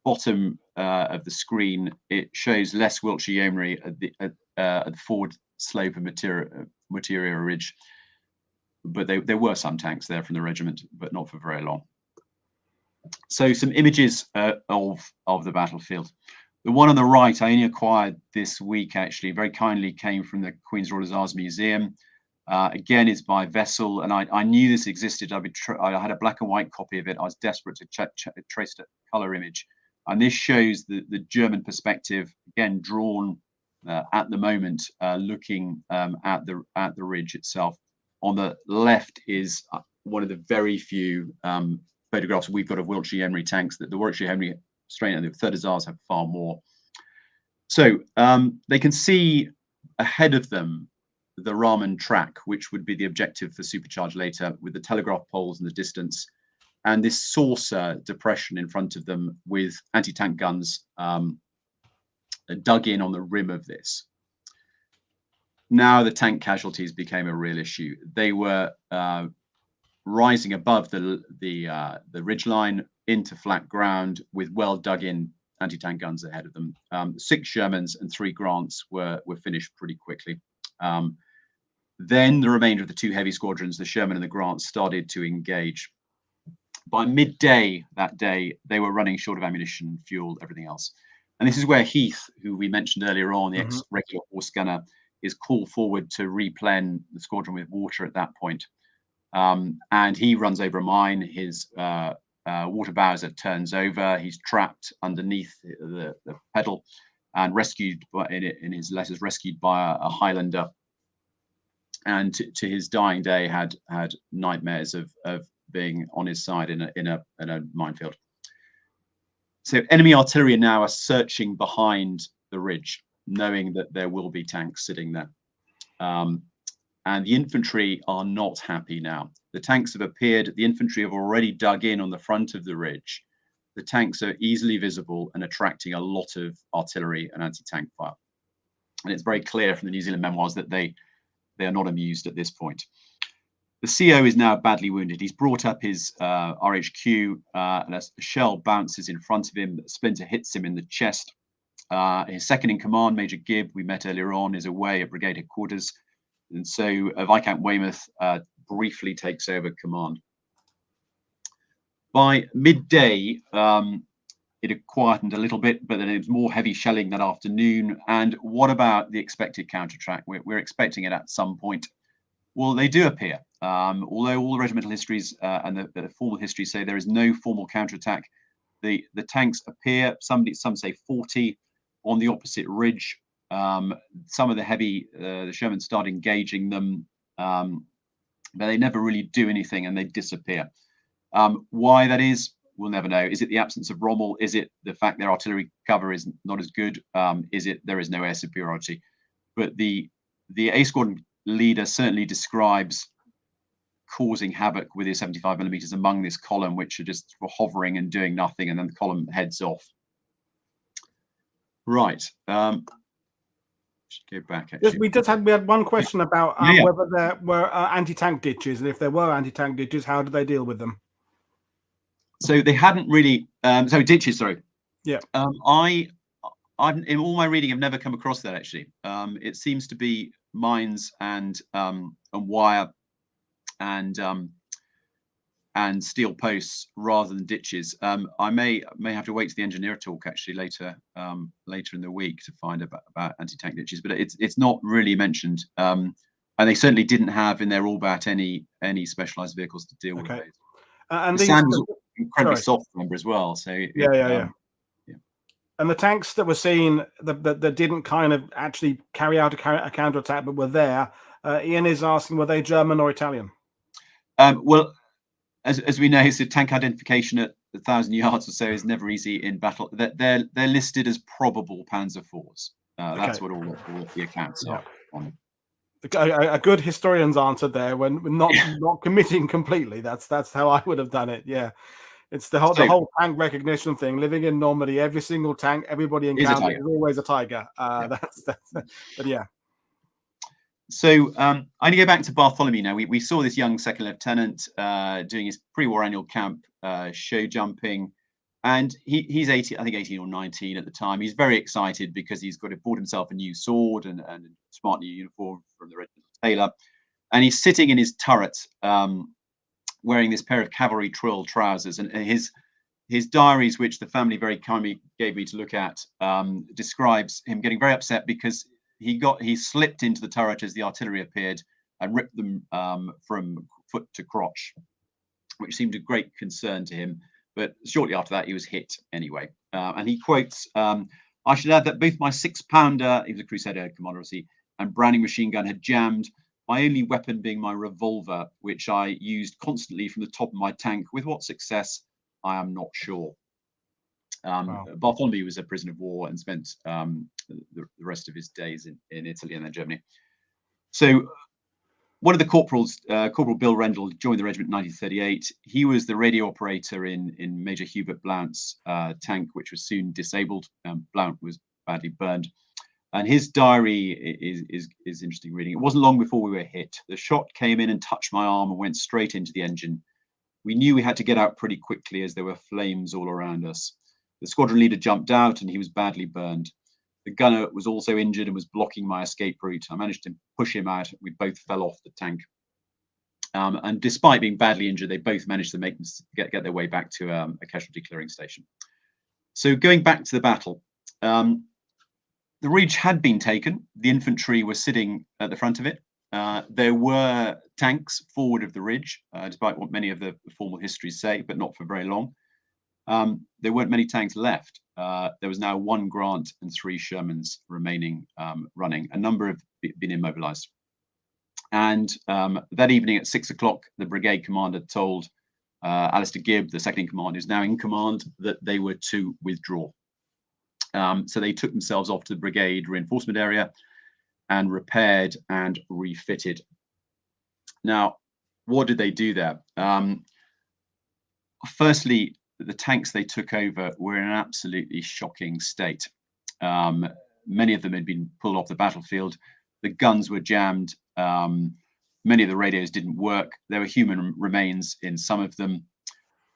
bottom of the screen, it shows less Wiltshire Yeomanry at the forward slope of Miteiriya Ridge, but there were some tanks there from the regiment, but not for very long. So some images of the battlefield. The one on the right I only acquired this week, actually, very kindly came from the Queen's Royal Hussars Museum. Again, it's by Vessel, and I knew this existed. I had a black and white copy of it. I was desperate to trace a color image. And this shows the German perspective, again, drawn at the moment, looking at the ridge itself. On the left is one of the very few photographs we've got of Wiltshire Yeomanry tanks. That the Wiltshire Yeomanry straight and the 3rd Hussars have far more. So they can see ahead of them the Rahman track, which would be the objective for Supercharge later, with the telegraph poles in the distance, and this saucer depression in front of them with anti-tank guns dug in on the rim of this. Now the tank casualties became a real issue. They were rising above the ridgeline into flat ground with well dug in anti-tank guns ahead of them. 6 Shermans and 3 Grants were finished pretty quickly. Then the remainder of the 2 heavy squadrons, the Sherman and the Grant, started to engage. By midday that day, they were running short of ammunition, fuel, everything else. And this is where Heath, who we mentioned earlier on, the ex-regular horse gunner, is called forward to replen the squadron with water at that point. And he runs over a mine. His water bowser turns over. He's trapped underneath the pedal and rescued, in his letters, rescued by a Highlander. And to his dying day had nightmares of being on his side in a minefield. So enemy artillery now are searching behind the ridge, knowing that there will be tanks sitting there. And the infantry are not happy now. The tanks have appeared. The infantry have already dug in on the front of the ridge. The tanks are easily visible and attracting a lot of artillery and anti-tank fire. And it's very clear from the New Zealand memoirs that they are not amused at this point. The CO is now badly wounded. He's brought up his RHQ, and a shell bounces in front of him. A splinter hits him in the chest. His second in command, Major Gibb, we met earlier on, is away at brigade headquarters. And so Viscount Weymouth briefly takes over command. By midday, it had quietened a little bit, but then it was more heavy shelling that afternoon. And what about the expected counterattack? We're expecting it at some point. Well, they do appear. Although all the regimental histories and the formal histories say there is no formal counterattack, the tanks appear. Some say 40 on the opposite ridge. Some of the heavy, the Shermans start engaging them, but they never really do anything and they disappear. Why that is, we'll never know. Is it the absence of Rommel? Is it the fact their artillery cover is not as good? Is it there is no air superiority? But the A squadron leader certainly describes causing havoc with his 75mm among this column, which are just hovering and doing nothing, and then the column heads off. Right. Go back. Actually.
We had one question about whether there were anti-tank ditches, and if there were anti-tank ditches, how did they deal with them?
So they hadn't really. Ditches. Sorry.
Yeah.
I've in all my reading, I've never come across that actually. It seems to be mines and wire and steel posts rather than ditches. I may have to wait to the engineer talk actually later in the week to find about anti-tank ditches, but it's not really mentioned. And they certainly didn't have in their all-bat any specialized vehicles to deal with those. And the sand was incredibly soft, remember, as well. So
yeah. And the tanks that were seen that didn't kind of actually carry out a counterattack, but were there. Ian is asking, were they German or Italian?
Well, as we know, so tank identification at 1,000 yards or so is never easy in battle. They're listed as probable Panzer IVs. That's what all of the accounts are on them.
A good historian's answer there, when not committing completely. That's how I would have done it. Yeah, it's the whole tank recognition thing. Living in Normandy, every single tank everybody encounters is always a tiger. But yeah.
So I'm going to go back to Bartholomew now. We saw this young second lieutenant doing his pre-war annual camp show jumping, and he's 18, I think 18 or 19 at the time. He's very excited because he's bought himself a new sword and a smart new uniform from the regimental tailor, and he's sitting in his turret wearing this pair of cavalry twill trousers, and his diaries, which the family very kindly gave me to look at, describes him getting very upset because he slipped into the turret as the artillery appeared and ripped them from foot to crotch, which seemed a great concern to him. But shortly after that, he was hit anyway. And he quotes, "I should add that both my 6-pounder," he was a Crusader commander, obviously, "and Browning machine gun had jammed, my only weapon being my revolver, which I used constantly from the top of my tank. With what success, I am not sure." Wow. Bartholomew was a prisoner of war and spent the rest of his days in Italy and then Germany. So one of the corporals, Corporal Bill Rendell, joined the regiment in 1938. He was the radio operator in Major Hubert Blount's tank, which was soon disabled. Blount was badly burned. And his diary is interesting reading. "It wasn't long before we were hit. The shot came in and touched my arm and went straight into the engine. We knew we had to get out pretty quickly as there were flames all around us. The squadron leader jumped out and he was badly burned. The gunner was also injured and was blocking my escape route. I managed to push him out. We both fell off the tank. And despite being badly injured, they both managed to get their way back to a casualty clearing station." So going back to the battle, the ridge had been taken. The infantry were sitting at the front of it. There were tanks forward of the ridge, despite what many of the formal histories say, but not for very long. There weren't many tanks left. There was now 1 Grant and 3 Shermans remaining running. A number have been immobilized. And that evening at 6 o'clock, the brigade commander told Alistair Gibb, the second in command, who's now in command, that they were to withdraw. So they took themselves off to the brigade reinforcement area and repaired and refitted. Now, what did they do there? Firstly, the tanks they took over were in an absolutely shocking state. Many of them had been pulled off the battlefield. The guns were jammed. Many of the radios didn't work. There were human remains in some of them.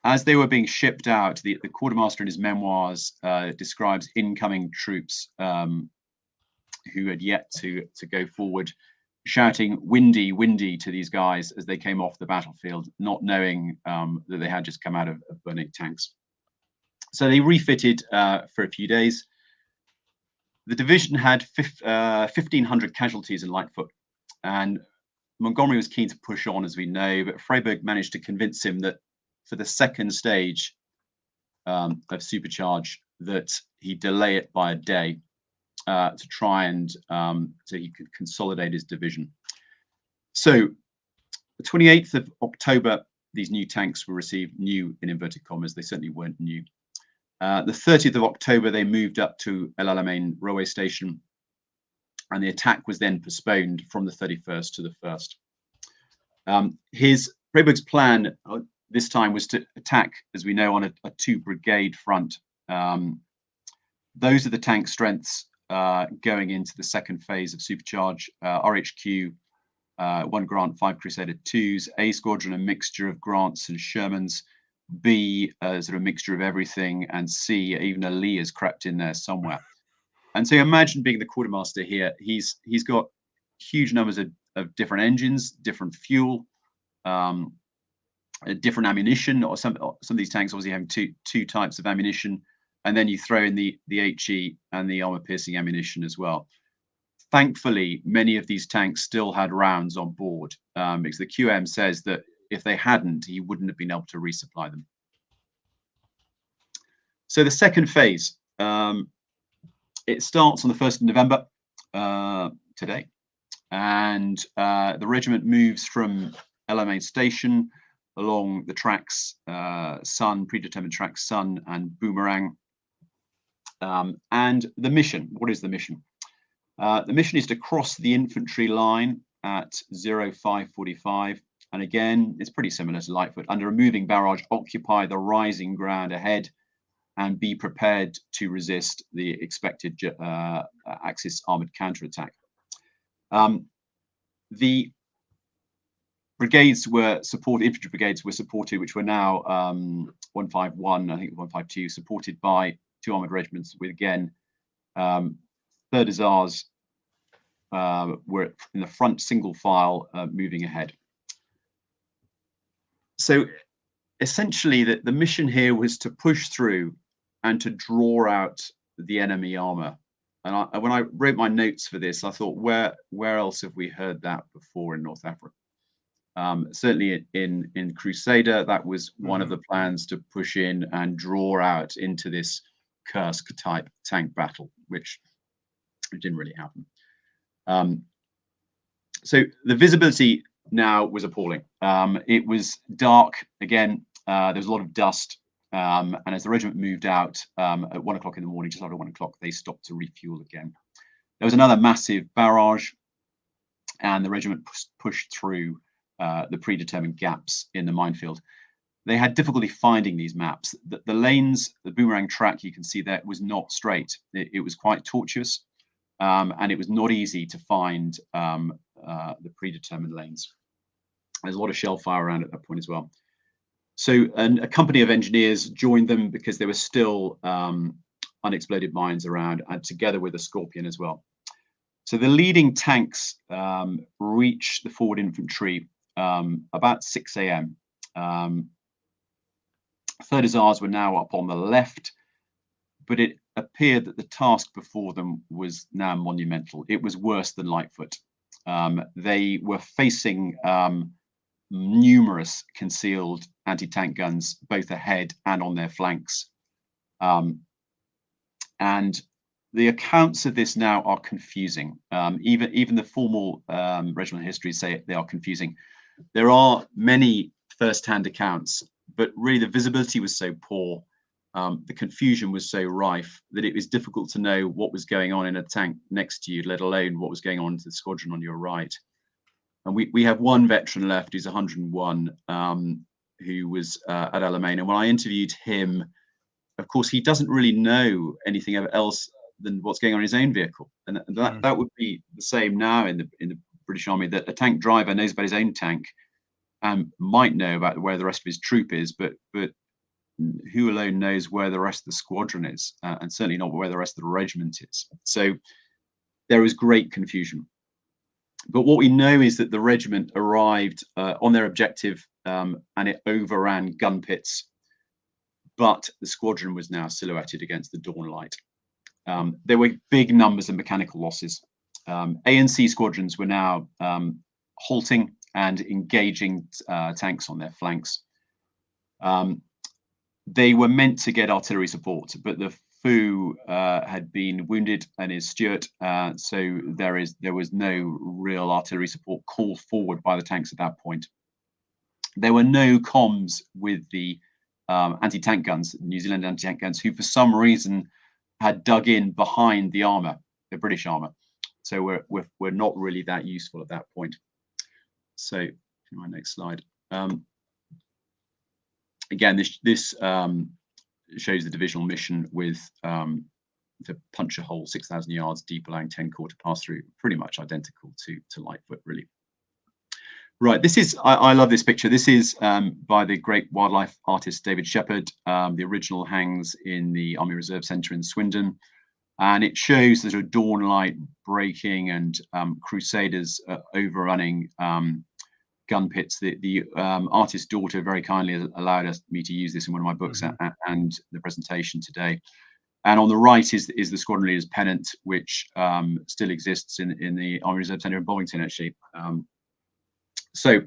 As they were being shipped out, the quartermaster in his memoirs describes incoming troops who had yet to go forward, shouting "windy, windy" to these guys as they came off the battlefield, not knowing that they had just come out of burning tanks. So they refitted for a few days. The division had 1,500 casualties in Lightfoot, and Montgomery was keen to push on, as we know, but Freyberg managed to convince him that for the second stage of Supercharge, that he delay it by a day to try and so he could consolidate his division. So the 28th of October, these new tanks were received, new in inverted commas, they certainly weren't new. The 30th of October, they moved up to El Alamein railway station, and the attack was then postponed from the 31st to the 1st. Freyberg's plan this time was to attack, as we know, on a 2-brigade front. Those are the tank strengths going into the second phase of Supercharge. RHQ, 1 Grant, 5 Crusader 2s, A squadron, a mixture of Grants and Shermans, B, sort of a mixture of everything, and C, even a Lee has crept in there somewhere. And so imagine being the quartermaster here. He's got huge numbers of different engines, different fuel, different ammunition. Or some of these tanks obviously have two types of ammunition, and then you throw in the HE and the armor-piercing ammunition as well. Thankfully, many of these tanks still had rounds on board, because the QM says that if they hadn't, he wouldn't have been able to resupply them. So the second phase, it starts on the 1st of November, today, and the regiment moves from Alamein station along the tracks, predetermined tracks, Sun and Boomerang. And the mission, what is the mission? The mission is to cross the infantry line at 0545. And again, it's pretty similar to Lightfoot. Under a moving barrage, occupy the rising ground ahead and be prepared to resist the expected Axis armoured counterattack. The brigades were supported, infantry brigades were supported, which were now 151, I think 152, supported by 2 armoured regiments with, again, 3rd Hussars were in the front single file moving ahead. So essentially the mission here was to push through and to draw out the enemy armour. And when I wrote my notes for this, I thought, where else have we heard that before in North Africa? Certainly in Crusader, that was one of the plans, to push in and draw out into this Kursk type tank battle, which didn't really happen. So the visibility now was appalling. It was dark again. There was a lot of dust, and as the regiment moved out at 1 o'clock in the morning, just after 1 o'clock, they stopped to refuel again. There was another massive barrage, and the regiment pushed through the predetermined gaps in the minefield. They had difficulty finding these maps. The lanes, the Boomerang track you can see there, was not straight. It was quite tortuous, and it was not easy to find the predetermined lanes. There's a lot of shell fire around at that point as well. So a company of engineers joined them because there were still unexploded mines around, and together with a Scorpion as well. So the leading tanks reached the forward infantry about 6 a.m. 3rd Hussars were now up on the left, but it appeared that the task before them was now monumental. It was worse than Lightfoot. They were facing numerous concealed anti-tank guns, both ahead and on their flanks. And the accounts of this now are confusing. Even the formal regimental histories say they are confusing. There are many first-hand accounts, but really the visibility was so poor, the confusion was so rife, that it was difficult to know what was going on in a tank next to you, let alone what was going on to the squadron on your right. And we have one veteran left who's 101, who was at Alamein. And when I interviewed him, of course, he doesn't really know anything else than what's going on in his own vehicle. And that would be the same now in the British Army, that a tank driver knows about his own tank and might know about where the rest of his troop is, but who alone knows where the rest of the squadron is, and certainly not where the rest of the regiment is. So there was great confusion. But what we know is that the regiment arrived on their objective, and it overran gun pits, but the squadron was now silhouetted against the dawn light. There were big numbers of mechanical losses. A and C squadrons were now halting and engaging tanks on their flanks. They were meant to get artillery support, but the Foo had been wounded and is Stuart, so there was no real artillery support called forward by the tanks at that point. There were no comms with the anti-tank guns, New Zealand anti-tank guns, who for some reason had dug in behind the armour, the British armour. So we're not really that useful at that point. So my next slide. Again, this shows the divisional mission with to punch a hole 6,000 yards deep, allowing 10 corps to pass through, pretty much identical to Lightfoot, really. Right, this is, I love this picture. This is by the great wildlife artist David Shepherd. The original hangs in the Army Reserve Centre in Swindon. And it shows the sort of dawn light breaking and Crusaders overrunning gun pits. The artist's daughter very kindly allowed me to use this in one of my books and the presentation today. And on the right is the squadron leader's pennant, which still exists in the Army Reserve Centre in Bovington, actually. So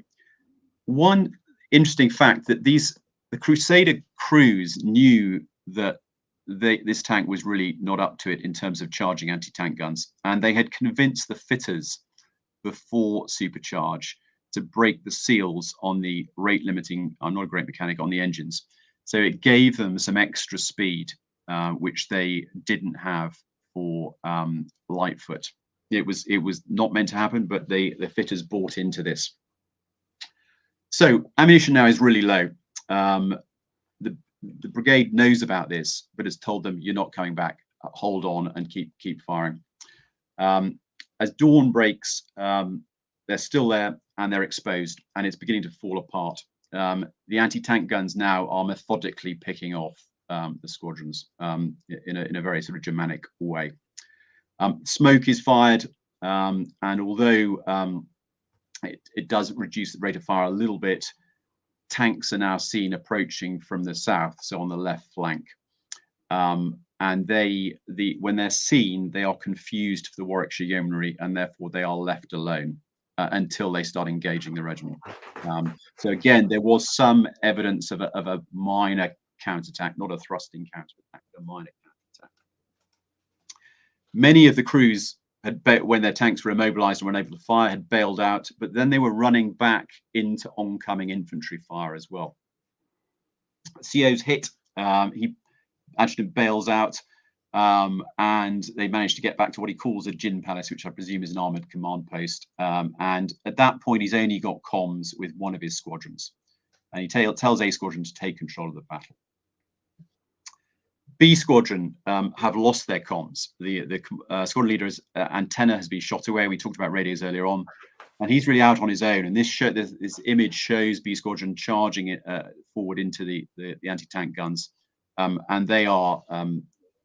one interesting fact that the Crusader crews knew that this tank was really not up to it in terms of charging anti-tank guns, and they had convinced the fitters before Supercharge to break the seals on the rate limiting, I'm not a great mechanic, on the engines. So it gave them some extra speed, which they didn't have for Lightfoot. It was not meant to happen, but the fitters bought into this. So ammunition now is really low. The brigade knows about this, but has told them, you're not coming back. Hold on and keep firing. As dawn breaks, they're still there and they're exposed, and it's beginning to fall apart. The anti-tank guns now are methodically picking off the squadrons in a very sort of Germanic way. Smoke is fired, and although it does reduce the rate of fire a little bit, tanks are now seen approaching from the south, so on the left flank. And when they're seen, they are confused for the Warwickshire Yeomanry, and therefore they are left alone until they start engaging the regiment. So again, there was some evidence of a minor counterattack, not a thrusting counterattack, but a minor counterattack. Many of the crews when their tanks were immobilized and were unable to fire, had bailed out, but then they were running back into oncoming infantry fire as well. CO's hit, adjutant bails out, and they managed to get back to what he calls a gin palace, which I presume is an armoured command post. And at that point, he's only got comms with one of his squadrons, and he tells A squadron to take control of the battle. B squadron have lost their comms. The squadron leader's antenna has been shot away. We talked about radios earlier on, and he's really out on his own. And this image shows B squadron charging it forward into the anti-tank guns, and they are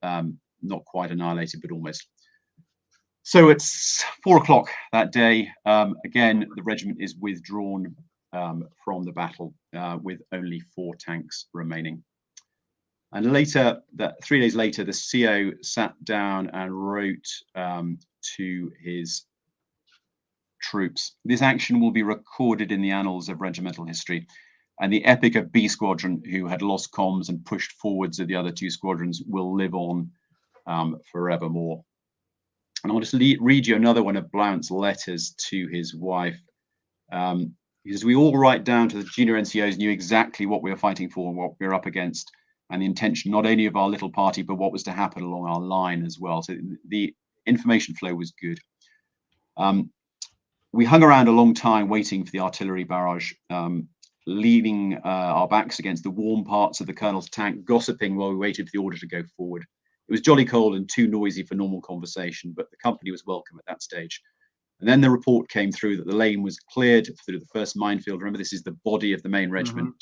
not quite annihilated, but almost. So it's 4 o'clock that day. Again, the regiment is withdrawn from the battle with only 4 tanks remaining. And later, 3 days later, the CO sat down and wrote to his troops. This action will be recorded in the annals of regimental history, and the epic of B Squadron, who had lost comms and pushed forwards of the other 2 squadrons, will live on forevermore. And I'll just read you another one of Blount's letters to his wife. Because we all, right down to the junior NCOs, knew exactly what we were fighting for and what we were up against, and the intention not only of our little party, but what was to happen along our line as well. So the information flow was good. We hung around a long time waiting for the artillery barrage, leaning our backs against the warm parts of the colonel's tank, gossiping while we waited for the order to go forward. It was jolly cold and too noisy for normal conversation, but the company was welcome at that stage. And then the report came through that the lane was cleared through the first minefield. Remember, this is the body of the main regiment.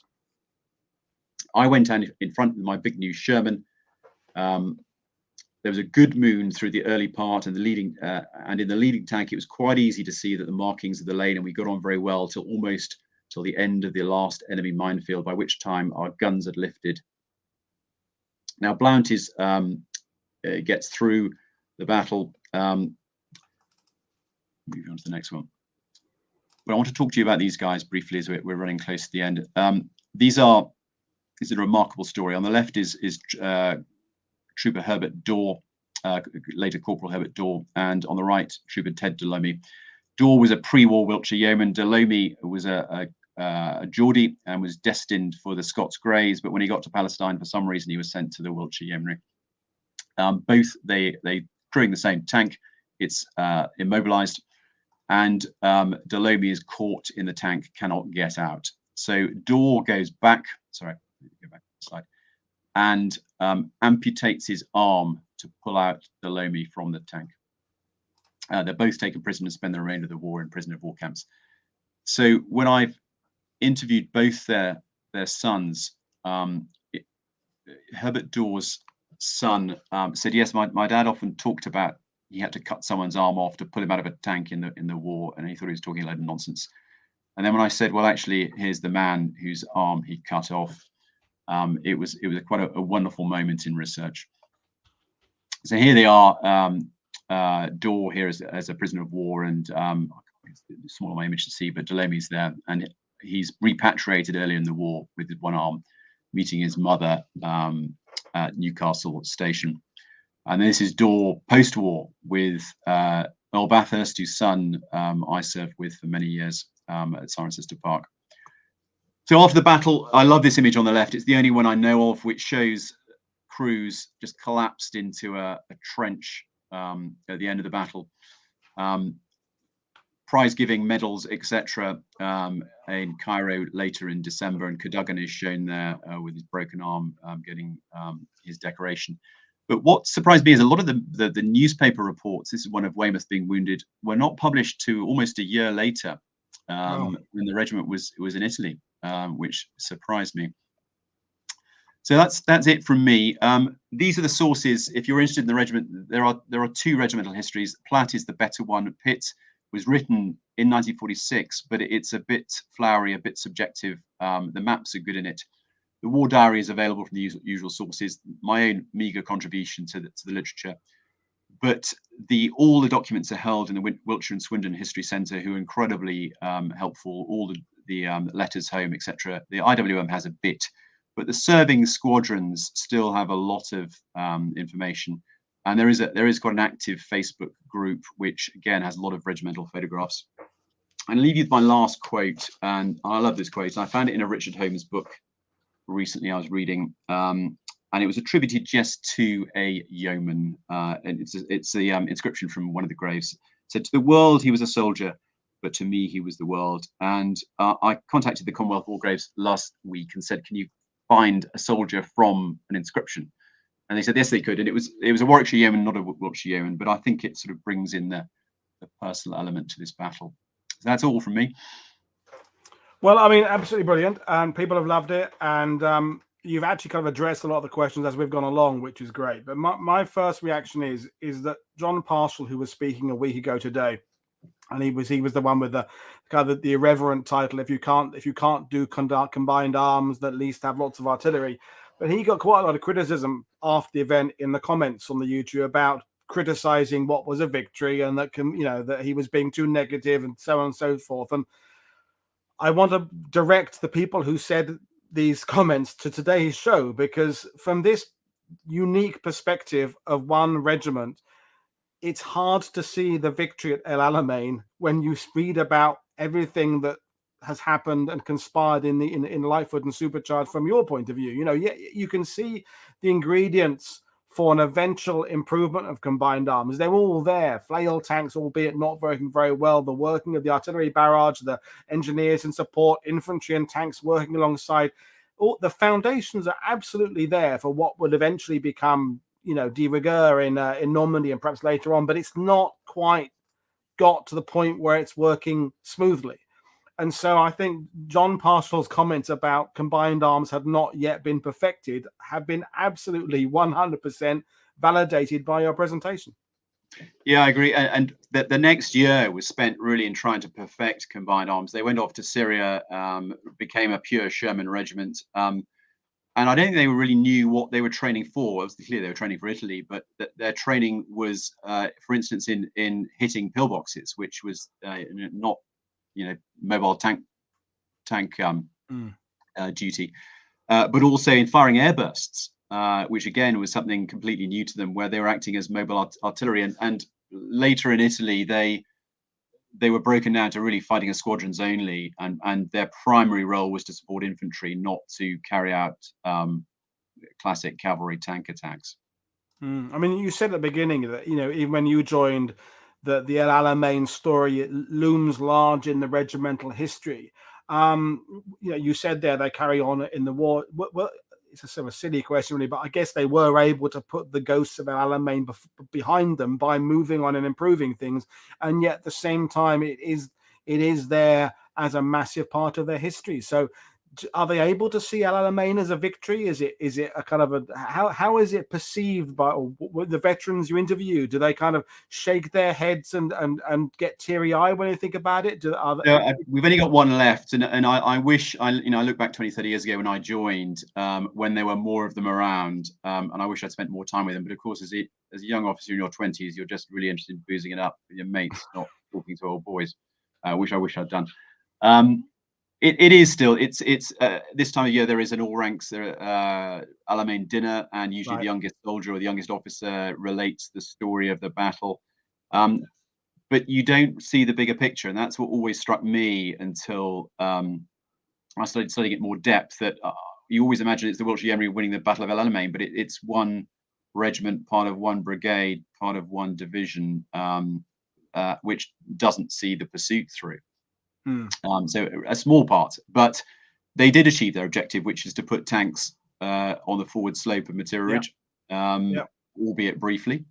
I went in front of my big new Sherman. There was a good moon through the early part, and in the leading tank, it was quite easy to see that the markings of the lane, and we got on very well till the end of the last enemy minefield, by which time our guns had lifted. Now Blount gets through the battle. Moving on to the next one. But I want to talk to you about these guys briefly as we're running close to the end. This is a remarkable story. On the left is Trooper Herbert Daw, later Corporal Herbert Daw, and on the right, Trooper Ted Delomey. Daw was a pre-war Wiltshire yeoman. Delomey was a Geordie and was destined for the Scots Greys, but when he got to Palestine, for some reason, he was sent to the Wiltshire Yeomanry. Both they crewing the same tank. It's immobilized, and Delomey is caught in the tank, cannot get out. So Daw goes back. Sorry, go back to the slide, and amputates his arm to pull out Delomey from the tank. They're both taken prisoner and spend the remainder of the war in prisoner of war camps. So when I've interviewed both their sons, Herbert Daw's son said, yes, my dad often talked about he had to cut someone's arm off to pull him out of a tank in the war, and he thought he was talking a load of nonsense. And then when I said, well, actually, here's the man whose arm he cut off, it was quite a wonderful moment in research. So here they are, Daw here as a prisoner of war, and it's small on my image to see, but Delomey's there, and he's repatriated earlier in the war with his one arm, meeting his mother at Newcastle Station. And this is Daw post-war with Earl Bathurst, whose son I served with for many years. at Cirencester Park. So after the battle, I love this image on the left. It's the only one I know of which shows crews just collapsed into a trench at the end of the battle. Prize giving, medals, etc. In Cairo later in December, and Keoghane is shown there with his broken arm getting his decoration. But what surprised me is a lot of the newspaper reports, this is one of Weymouth being wounded, were not published to almost a year later when the regiment was in Italy, which surprised me. So that's it from me. These are the sources. If you're interested in the regiment, there are two regimental histories. Platt is the better one. Pitt was written in 1946, but it's a bit flowery, a bit subjective. The maps are good in it. The war diary is available from the usual sources. My own meagre contribution to the literature, but all the documents are held in the Wiltshire and Swindon History Centre, who are incredibly helpful. All the letters home, etc. The IWM has a bit, but the serving squadrons still have a lot of information. And there is quite an active Facebook group, which again has a lot of regimental photographs. And I'll leave you with my last quote, and I love this quote. I found it in a Richard Holmes book recently I was reading, and it was attributed just to a yeoman. And it's the inscription from one of the graves. It said, "To the world he was a soldier, but to me he was the world." And I contacted the Commonwealth War Graves last week and said, "Can you find a soldier from an inscription?" And they said yes, they could. And it was a Warwickshire yeoman, not a Wiltshire yeoman. But I think it sort of brings in the personal element to this battle. So that's all from me.
Well, I mean, absolutely brilliant, and people have loved it. And you've actually kind of addressed a lot of the questions as we've gone along, which is great. But my first reaction is that John Parshall, who was speaking a week ago today, and he was the one with the kind of the irreverent title, if you can't do combined arms, at least have lots of artillery. But he got quite a lot of criticism after the event in the comments on the YouTube about criticizing what was a victory, and that that he was being too negative and so on and so forth. And I want to direct the people who said these comments to today's show, because from this unique perspective of one regiment, it's hard to see the victory at El Alamein when you read about everything that has happened and conspired in Lightfoot and Supercharge from your point of view. You can see the ingredients for an eventual improvement of combined arms. They're all there. Flail tanks, albeit not working very well, the working of the artillery barrage, the engineers and support, infantry and tanks working alongside. All the foundations are absolutely there for what would eventually become, de rigueur in Normandy and perhaps later on, but it's not quite got to the point where it's working smoothly. And so I think John Parshall's comments about combined arms had not yet been perfected have been absolutely 100% validated by your presentation.
Yeah, I agree. And the next year was spent really in trying to perfect combined arms. They went off to Syria, became a pure Sherman regiment. And I don't think they really knew what they were training for. Obviously, clearly they were training for Italy, but their training was, for instance, in hitting pillboxes, which was not, mobile tank duty, but also in firing airbursts, which again was something completely new to them, where they were acting as mobile artillery. And later in Italy, they were broken down to really fighting as squadrons only, and their primary role was to support infantry, not to carry out classic cavalry tank attacks.
I mean, you said at the beginning that even when you joined, the El Alamein story, it looms large in the regimental history. You said there they carry on in the war. Well, it's a sort of silly question, really, but I guess they were able to put the ghosts of El Alamein behind them by moving on and improving things, and yet at the same time, it is there as a massive part of their history. So, are they able to see El Alamein as a victory? Is it a kind of how is it perceived by the veterans you interview? Do they kind of shake their heads and get teary-eyed when they think about it?
We've only got one left, and I wish I look back 20-30 years ago when I joined, when there were more of them around, and I wish I'd spent more time with them. But of course, as a young officer in your 20s, you're just really interested in boozing it up with your mates, not talking to old boys, which I wish I'd done. It is still, it's this time of year, there is an all ranks Alamein dinner, and usually the youngest soldier or the youngest officer relates the story of the battle. But but you don't see the bigger picture, and that's what always struck me until I started studying it more depth. That you always imagine it's the Wiltshire Yeomanry winning the Battle of Alamein, but it's one regiment, part of one brigade, part of one division, which doesn't see the pursuit through. So a small part, but they did achieve their objective, which is to put tanks on the forward slope of Miteiriya, albeit briefly.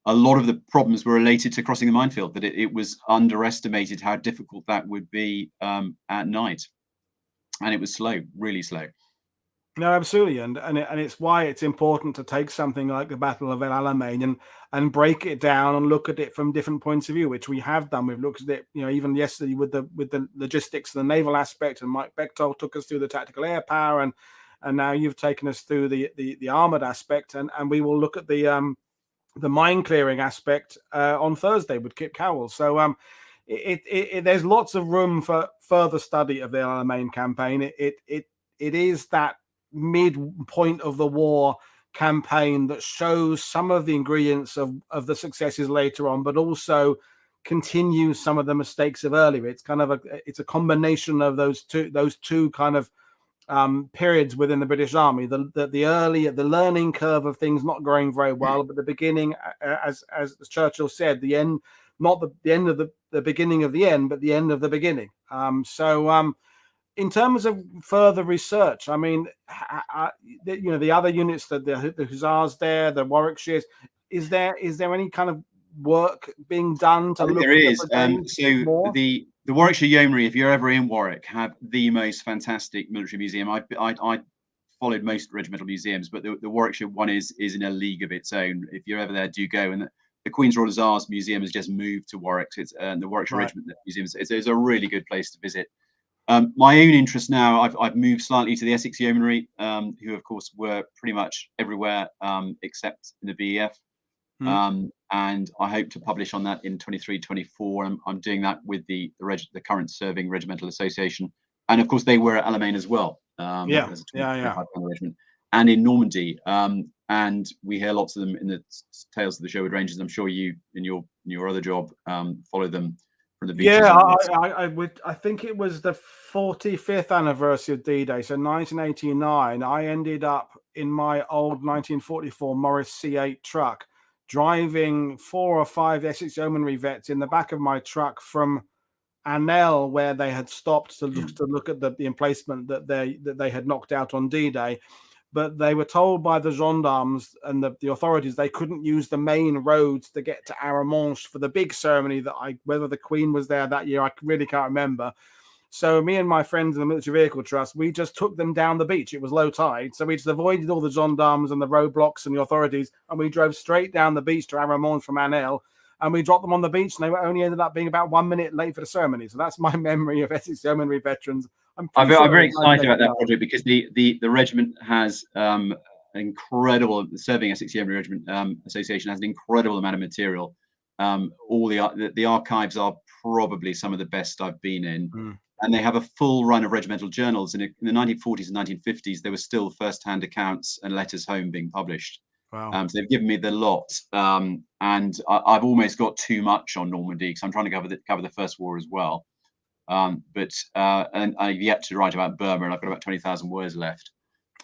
A lot of the problems were related to crossing the minefield, that it was underestimated how difficult that would be at night. And it was slow, really slow.
No, absolutely, and it's why it's important to take something like the Battle of El Alamein and break it down and look at it from different points of view, which we have done. We've looked at it, even yesterday with the logistics and the naval aspect, and Mike Bechtold took us through the tactical air power, and now you've taken us through the armored aspect, and we will look at the mine clearing aspect on Thursday with Kip Cowell. So there's lots of room for further study of the El Alamein campaign. It is that midpoint of the war campaign that shows some of the ingredients of the successes later on, but also continues some of the mistakes of earlier. It's kind of it's a combination of those two kind of periods within the British Army. The learning curve of things not going very well, but the beginning, as Churchill said, the end, not the end of the beginning of the end, but the end of the beginning. In terms of further research, I mean, the other units, the Hussars there, the Warwickshires, is there any kind of work being done to look?
There is. So the Warwickshire Yeomanry, if you're ever in Warwick, have the most fantastic military museum. I followed most regimental museums, but the Warwickshire one is in a league of its own. If you're ever there, do go. And the Queen's Royal Hussars Museum has just moved to Warwick. It's the Warwickshire Regiment Museum. It's a really good place to visit. My own interest now, I've moved slightly to the Essex Yeomanry, who of course were pretty much everywhere except in the BEF. And I hope to publish on that in 23-24. I'm doing that with the current serving Regimental Association, and of course they were at Alamein as well. Regiment, and in Normandy. And we hear lots of them in the Tales of the Sherwood Rangers. I'm sure you, in your other job, follow them.
I think it was the 45th anniversary of D-Day, so 1989. I ended up in my old 1944 Morris C8 truck, driving 4 or 5 Essex Yeomanry vets in the back of my truck from Anel, where they had stopped to look at the emplacement that they had knocked out on D-Day. But they were told by the gendarmes and the authorities they couldn't use the main roads to get to Armis for the big ceremony whether the Queen was there that year, I really can't remember. So me and my friends in the Military Vehicle Trust, we just took them down the beach. It was low tide. So we just avoided all the gendarmes and the roadblocks and the authorities, and we drove straight down the beach to Armis from Anel, and we dropped them on the beach, and they only ended up being about 1 minute late for the ceremony. So that's my memory of Essex Yeomanry veterans. I'm
very excited about that project because the regiment has incredible. The serving Essex Yeomanry Regiment Association has an incredible amount of material. All the archives are probably some of the best I've been in, and they have a full run of regimental journals. And in the 1940s and 1950s, there were still first-hand accounts and letters home being published.
Wow.
So they've given me the lot, and I've almost got too much on Normandy because I'm trying to cover the First War as well. But I've yet to write about Burma, and I've got about 20,000 words left.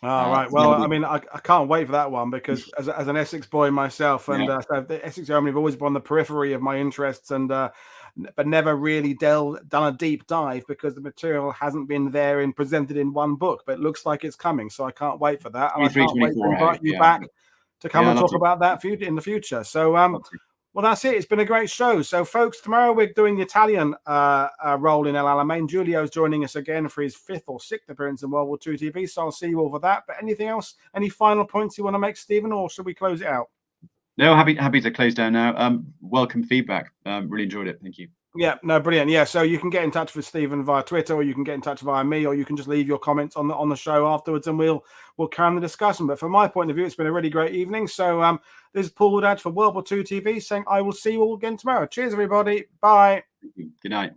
Right. Well, I mean, I can't wait for that one because as an Essex boy myself, and so the Essex Yeomanry have always been on the periphery of my interests, and but never really done a deep dive because the material hasn't been there and presented in one book. But it looks like it's coming, so I can't wait for that. And I can't wait to invite you back to come and talk about that in the future. So, well, that's it. It's been a great show. So, folks, tomorrow we're doing the Italian role in El Alamein. Julio's joining us again for his 5th or 6th appearance in World War II TV. So I'll see you all for that. But anything else? Any final points you want to make, Stephen, or should we close it out?
No, happy to close down now. Welcome feedback. Really enjoyed it. Thank you.
Yeah, no, brilliant. Yeah, so you can get in touch with Stephen via Twitter, or you can get in touch via me, or you can just leave your comments on the show afterwards, and we'll carry on the discussion. But from my point of view, it's been a really great evening. So this is Paul Woodadge for World War II TV saying I will see you all again tomorrow. Cheers, everybody. Bye.
Good night.